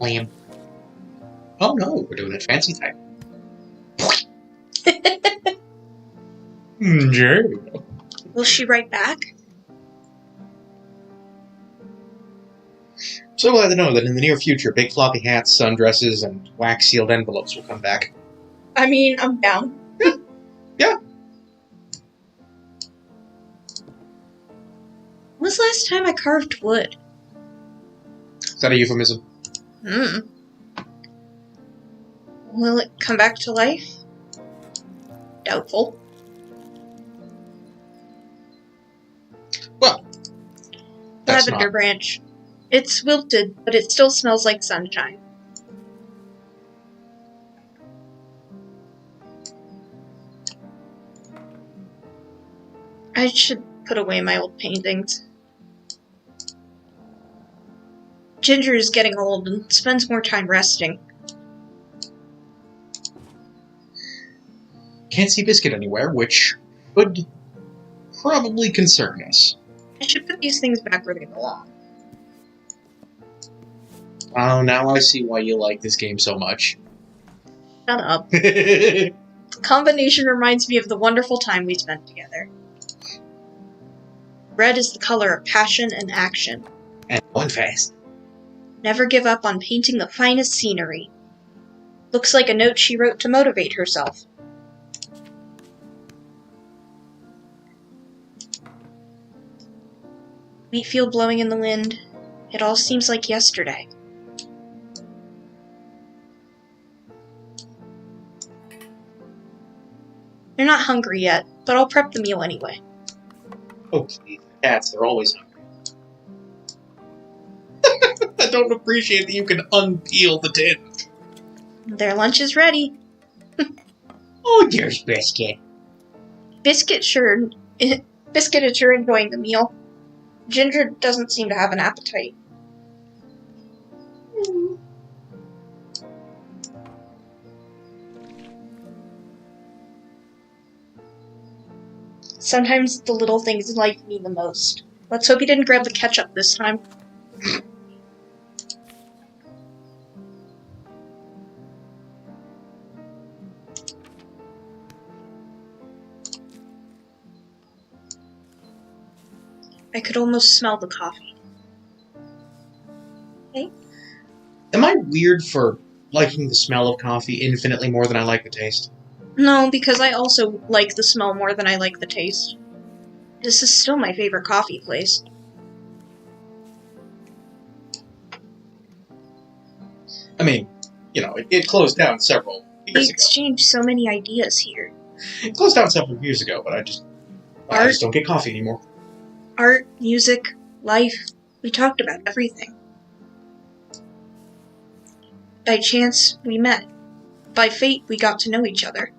Liam. Oh no, we're doing it fancy type. Yeah. Will she write back? So glad to know that in the near future, big floppy hats, sundresses, and wax-sealed envelopes will come back. I mean, I'm down. Yeah. When was the last time I carved wood? Is that a euphemism? Will it come back to life? Doubtful. Well, that's Lavender not. branch. It's wilted, but it still smells like sunshine. I should put away my old paintings. Ginger is getting old and spends more time resting. Can't see Biscuit anywhere, which should probably concern us. I should put these things back where they belong. Oh, now I see why you like this game so much. Shut up. The combination reminds me of the wonderful time we spent together. Red is the color of passion and action. And one fast. Never give up on painting the finest scenery. Looks like a note she wrote to motivate herself. Wheat field blowing in the wind. It all seems like yesterday. They're not hungry yet, but I'll prep the meal anyway. Oh, please. Cats, they're always hungry. I don't appreciate that you can unpeel the tin. Their lunch is ready. Oh, dear's Biscuit. Biscuit is sure enjoying the meal. Ginger doesn't seem to have an appetite. Sometimes the little things in life mean the most. Let's hope he didn't grab the ketchup this time. I could almost smell the coffee. Okay. Am I weird for liking the smell of coffee infinitely more than I like the taste? No, because I also like the smell more than I like the taste. This is still my favorite coffee place. I mean, you know, it closed down several We years ago. exchanged so many ideas here. It closed down several years ago, but I just don't get coffee anymore. Art, music, life. We talked about everything. By chance, we met. By fate, we got to know each other.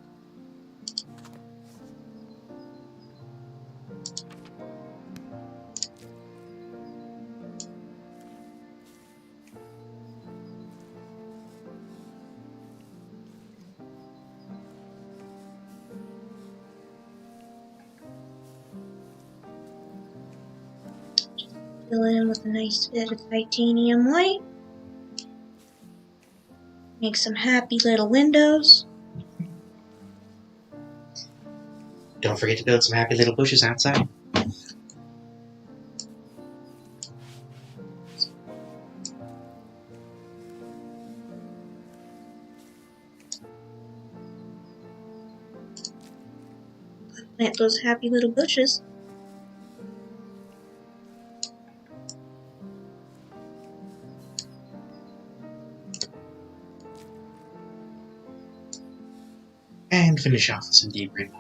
Fill it in with a nice bit of titanium white. Make some happy little windows. Don't forget to build some happy little bushes outside. Plant those happy little bushes. And finish off with some deep green pie.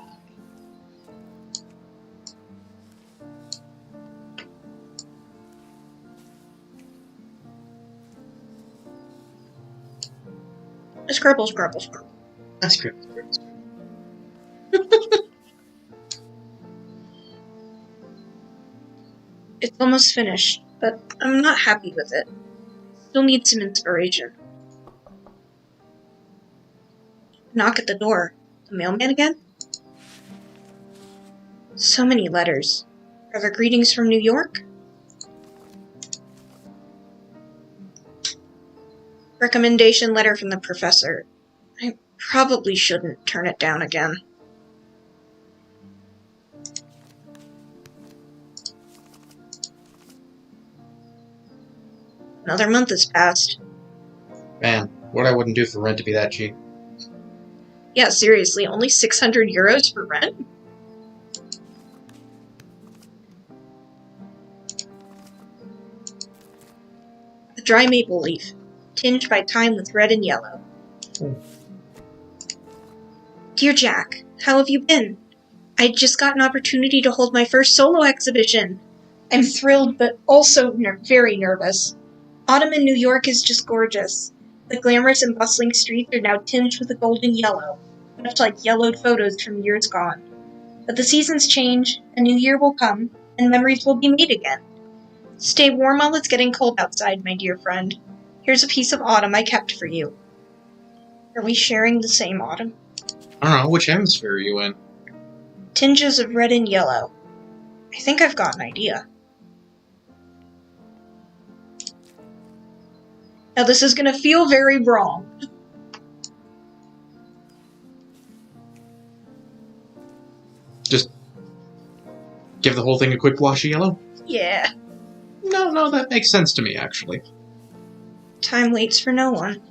Scribble, scribble, scribble. That's great. It's almost finished, but I'm not happy with it. Still need some inspiration. Knock at the door. The mailman again? So many letters. Are there greetings from New York? Recommendation letter from the professor. I probably shouldn't turn it down again. Another month has passed. Man, what I wouldn't do for rent to be that cheap. Yeah, seriously, only 600 euros for rent? A dry maple leaf, tinged by time with red and yellow. Dear Jack, how have you been? I just got an opportunity to hold my first solo exhibition. I'm thrilled, but also very nervous. Autumn in New York is just gorgeous. The glamorous and bustling streets are now tinged with a golden yellow, much like yellowed photos from years gone. But the seasons change, a new year will come, and memories will be made again. Stay warm while it's getting cold outside, my dear friend. Here's a piece of autumn I kept for you. Are we sharing the same autumn? I don't know, which hemisphere are you in? Tinges of red and yellow. I think I've got an idea. Now this is gonna feel very wrong. Just give the whole thing a quick wash of yellow? Yeah. No, that makes sense to me, actually. Time waits for no one.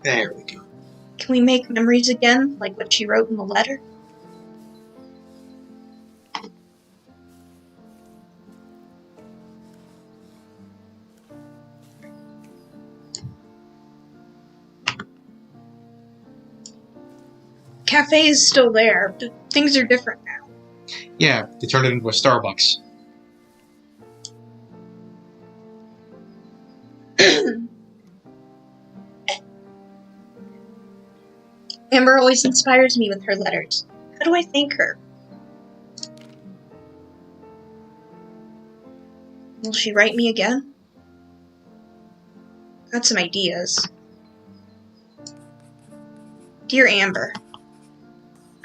There we go. Can we make memories again, like what she wrote in the letter? Cafe is still there, but things are different now. Yeah, they turned it into a Starbucks. Amber always inspires me with her letters. How do I thank her? Will she write me again? Got some ideas. Dear Amber,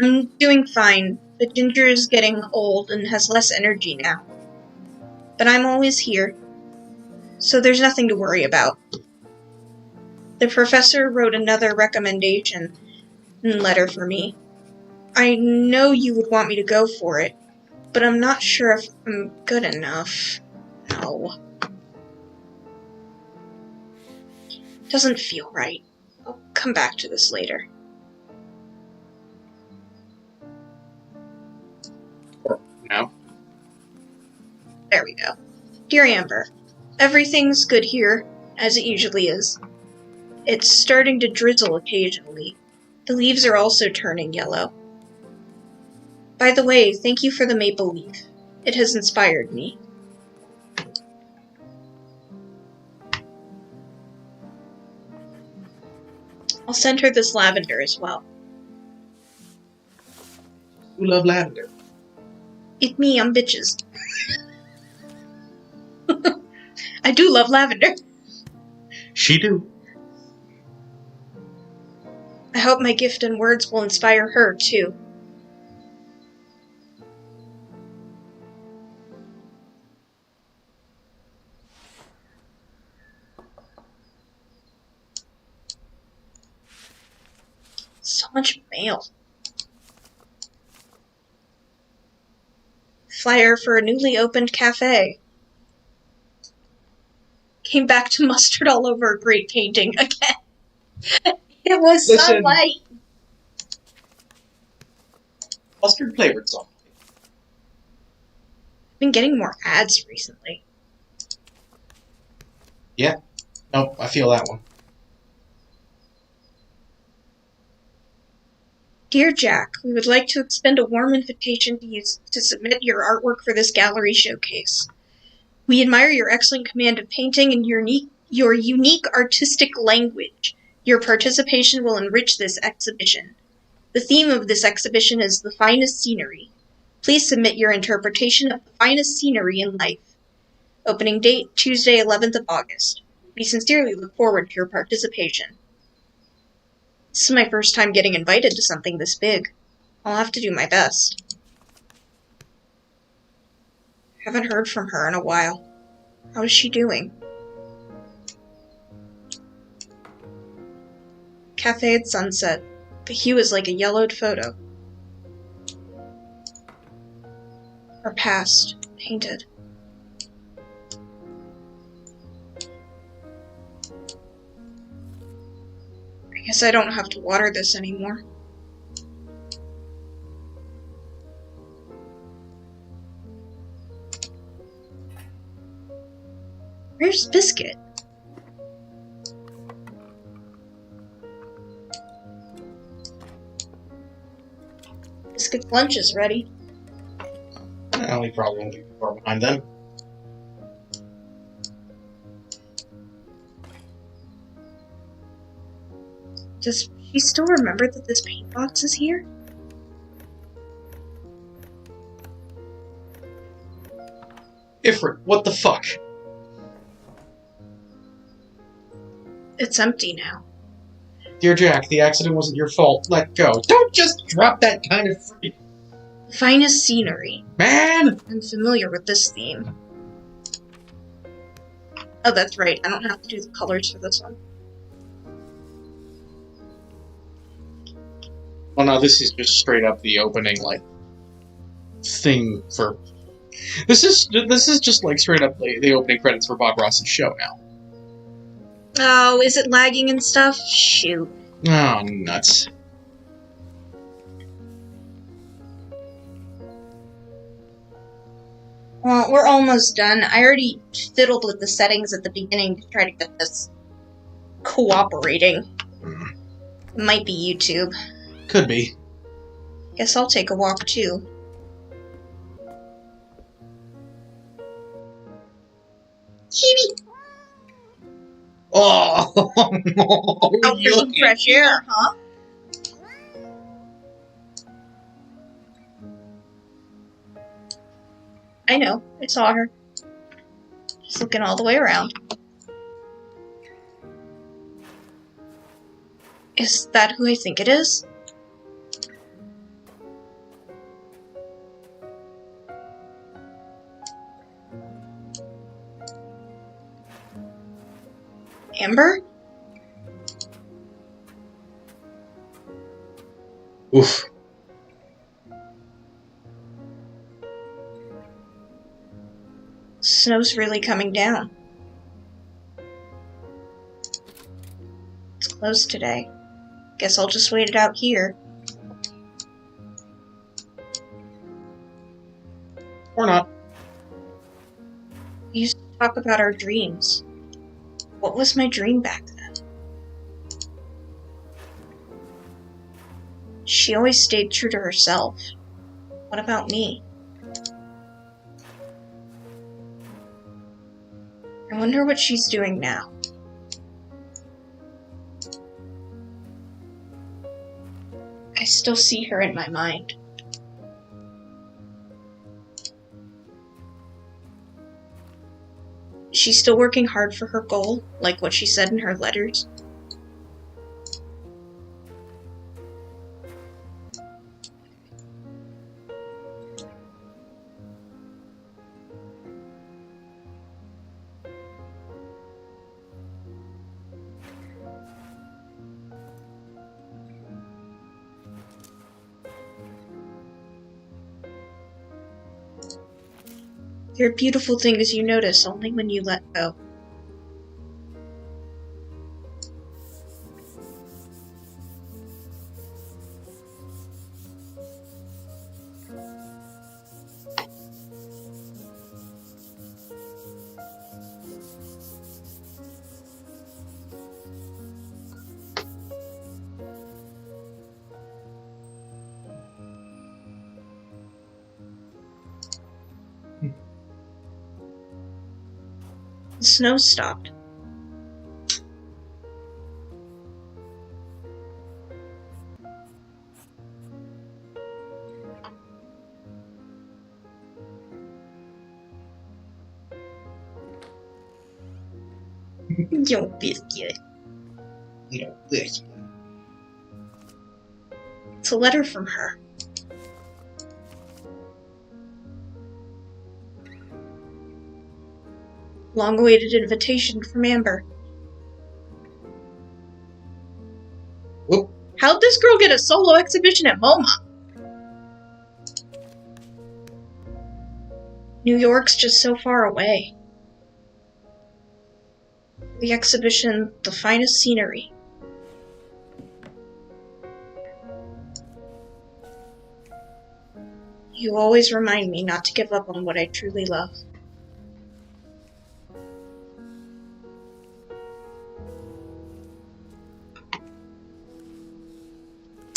I'm doing fine, but Ginger is getting old and has less energy now. But I'm always here, so there's nothing to worry about. The professor wrote another recommendation letter for me. I know you would want me to go for it, but I'm not sure if I'm good enough. No. Doesn't feel right. I'll come back to this later. No? There we go. Dear Amber, everything's good here, as it usually is. It's starting to drizzle occasionally. The leaves are also turning yellow. By the way, thank you for the maple leaf. It has inspired me. I'll send her this lavender as well. You love lavender. It me, I'm bitches. I do love lavender. She do. I hope my gift and words will inspire her, too. So much mail. Flyer for a newly opened cafe. Came back to mustard all over a great painting again. It was Listen. sunlight. Mustard flavored song. I've been getting more ads recently. Yeah. Nope, I feel that one. Dear Jack, we would like to extend a warm invitation to submit your artwork for this gallery showcase. We admire your excellent command of painting and your unique artistic language. Your participation will enrich this exhibition. The theme of this exhibition is the finest scenery. Please submit your interpretation of the finest scenery in life. Opening date, Tuesday, 11th of August. We sincerely look forward to your participation. This is my first time getting invited to something this big. I'll have to do my best. Haven't heard from her in a while. How is she doing? Cafe at sunset. The hue is like a yellowed photo. Or past, painted. I guess I don't have to water this anymore. Where's Biscuit? Biscuit's lunch is ready. Well, we probably won't be far behind then. Does she still remember that this paint box is here? Ifrit, what the fuck? It's empty now. Dear Jack, the accident wasn't your fault. Let go. Don't just drop that kind of freak. Finest scenery. Man! I'm familiar with this theme. Oh, that's right. I don't have to do the colors for this one. Well, no, this is just straight up the opening, like, thing for... This is just, like, straight up the opening credits for Bob Ross's show now. Oh, is it lagging and stuff? Shoot. Oh, nuts. Well, we're almost done. I already fiddled with the settings at the beginning to try to get this cooperating. It might be YouTube. Could be. Guess I'll take a walk too. Kitty! Oh! Out for some fresh air, huh? I know. I saw her. Just looking all the way around. Is that who I think it is? Amber? Oof. Snow's really coming down. It's closed today. Guess I'll just wait it out here. Or not. We used to talk about our dreams. What was my dream back then? She always stayed true to herself. What about me? I wonder what she's doing now. I still see her in my mind. She's still working hard for her goal, like what she said in her letters. There are beautiful things you notice only when you let go. The snow stopped. Yo, biscuit. You know, this. It's a letter from her. Long-awaited invitation from Amber. Whoop. How'd this girl get a solo exhibition at MoMA? New York's just so far away. The exhibition, the finest scenery. You always remind me not to give up on what I truly love.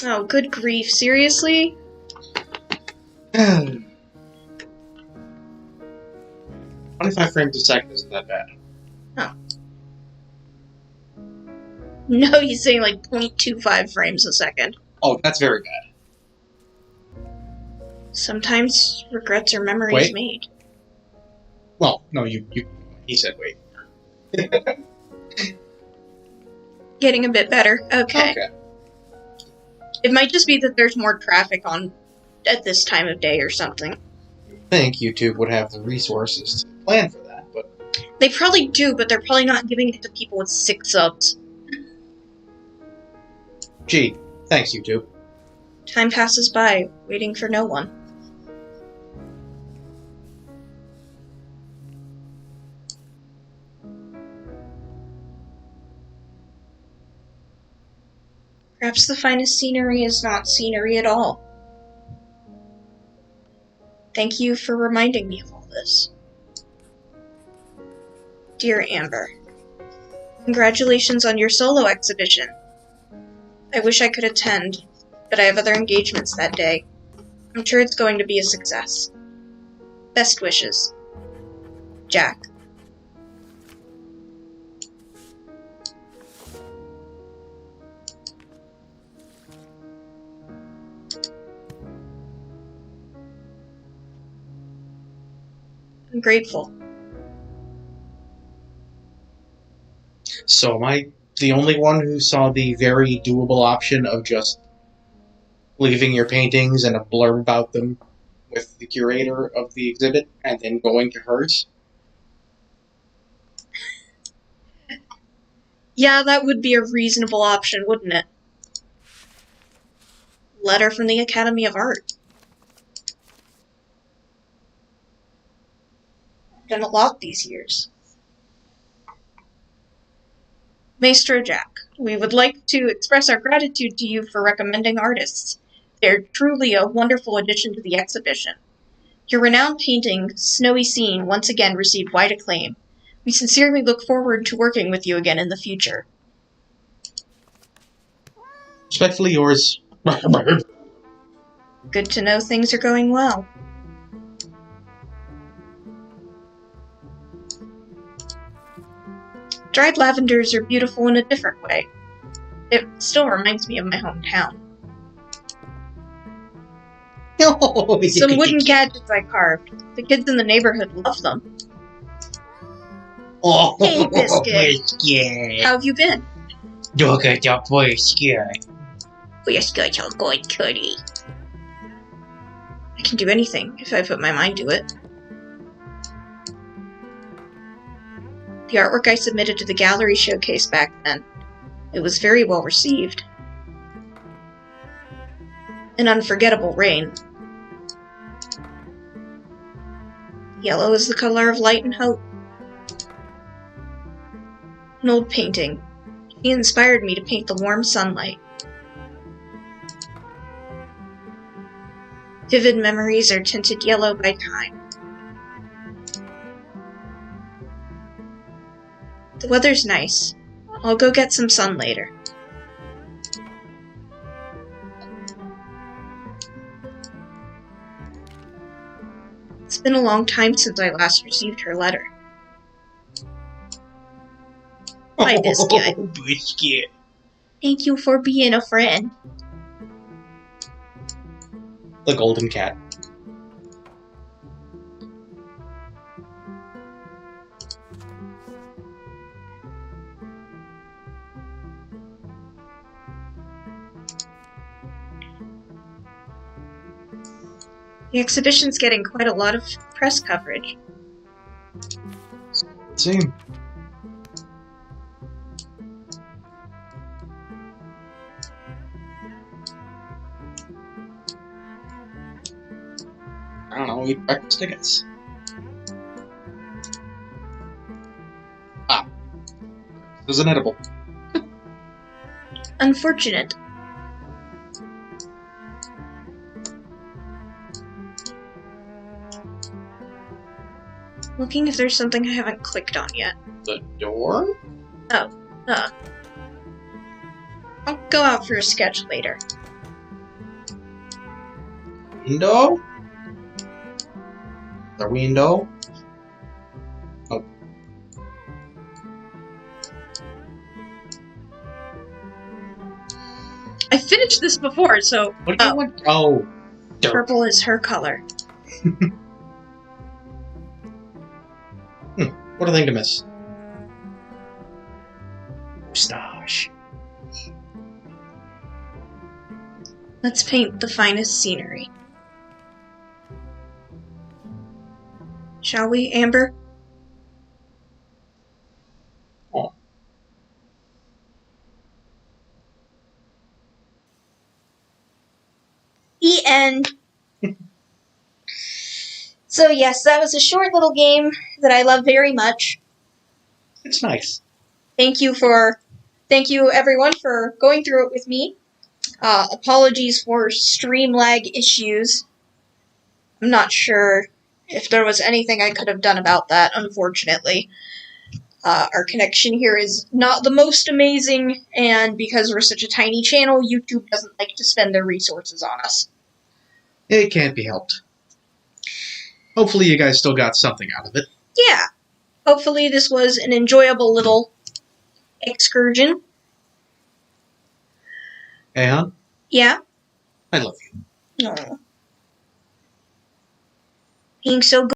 Oh, good grief, seriously? 25 frames a second isn't that bad. Oh. No, he's saying like 0.25 frames a second. Oh, that's very bad. Sometimes regrets are memories Wait. made. Well, no, he said wait. Yeah, Getting a bit better. Okay. It might just be that there's more traffic on at this time of day or something. I think YouTube would have the resources to plan for that, but... They probably do, but they're probably not giving it to people with 6 subs. Gee, thanks, YouTube. Time passes by, waiting for no one. Perhaps the finest scenery is not scenery at all. Thank you for reminding me of all this. Dear Amber, congratulations on your solo exhibition. I wish I could attend, but I have other engagements that day. I'm sure it's going to be a success. Best wishes. Jack. I'm grateful. So am I the only one who saw the very doable option of just leaving your paintings and a blurb about them with the curator of the exhibit and then going to hers? Yeah, that would be a reasonable option, wouldn't it? Letter from the Academy of Art. I've done a lot these years. Maestro Jack, we would like to express our gratitude to you for recommending artists. They're truly a wonderful addition to the exhibition. Your renowned painting, Snowy Scene, once again received wide acclaim. We sincerely look forward to working with you again in the future. Respectfully yours. Good to know things are going well. Dried lavenders are beautiful in a different way. It still reminds me of my hometown. Some wooden gadgets I carved. The kids in the neighborhood love them. Oh, Hey, Biscuit. Biscuit. How have you been? Look at the Biscuit. Biscuit's a good kitty. I can do anything if I put my mind to it. The artwork I submitted to the gallery showcase back then. It was very well received. An unforgettable rain. Yellow is the color of light and hope. An old painting. She inspired me to paint the warm sunlight. Vivid memories are tinted yellow by time. The weather's nice. I'll go get some sun later. It's been a long time since I last received her letter. Hi, Biscuit. Oh, Biscuit. Thank you for being a friend. The golden cat. The exhibition's getting quite a lot of press coverage. Same. I don't know, eat breakfast, I guess. Ah. This is an edible. Unfortunate. Looking if there's something I haven't clicked on yet. The door? Oh, I'll go out for a sketch later. Window? The window? Oh. I finished this before, so What do you want? Oh. Dirt. purple is her color. What a thing to miss. Mustache. Let's paint the finest scenery. Shall we, Amber? Oh. The end. So yes, that was a short little game that I love very much. It's nice. Thank you everyone for going through it with me. Apologies for stream lag issues. I'm not sure if there was anything I could have done about that, unfortunately. Our connection here is not the most amazing, and because we're such a tiny channel, YouTube doesn't like to spend their resources on us. It can't be helped. Hopefully you guys still got something out of it. Yeah. Hopefully this was an enjoyable little excursion. Hey, hon? Yeah? I love you. Aw. Being so good.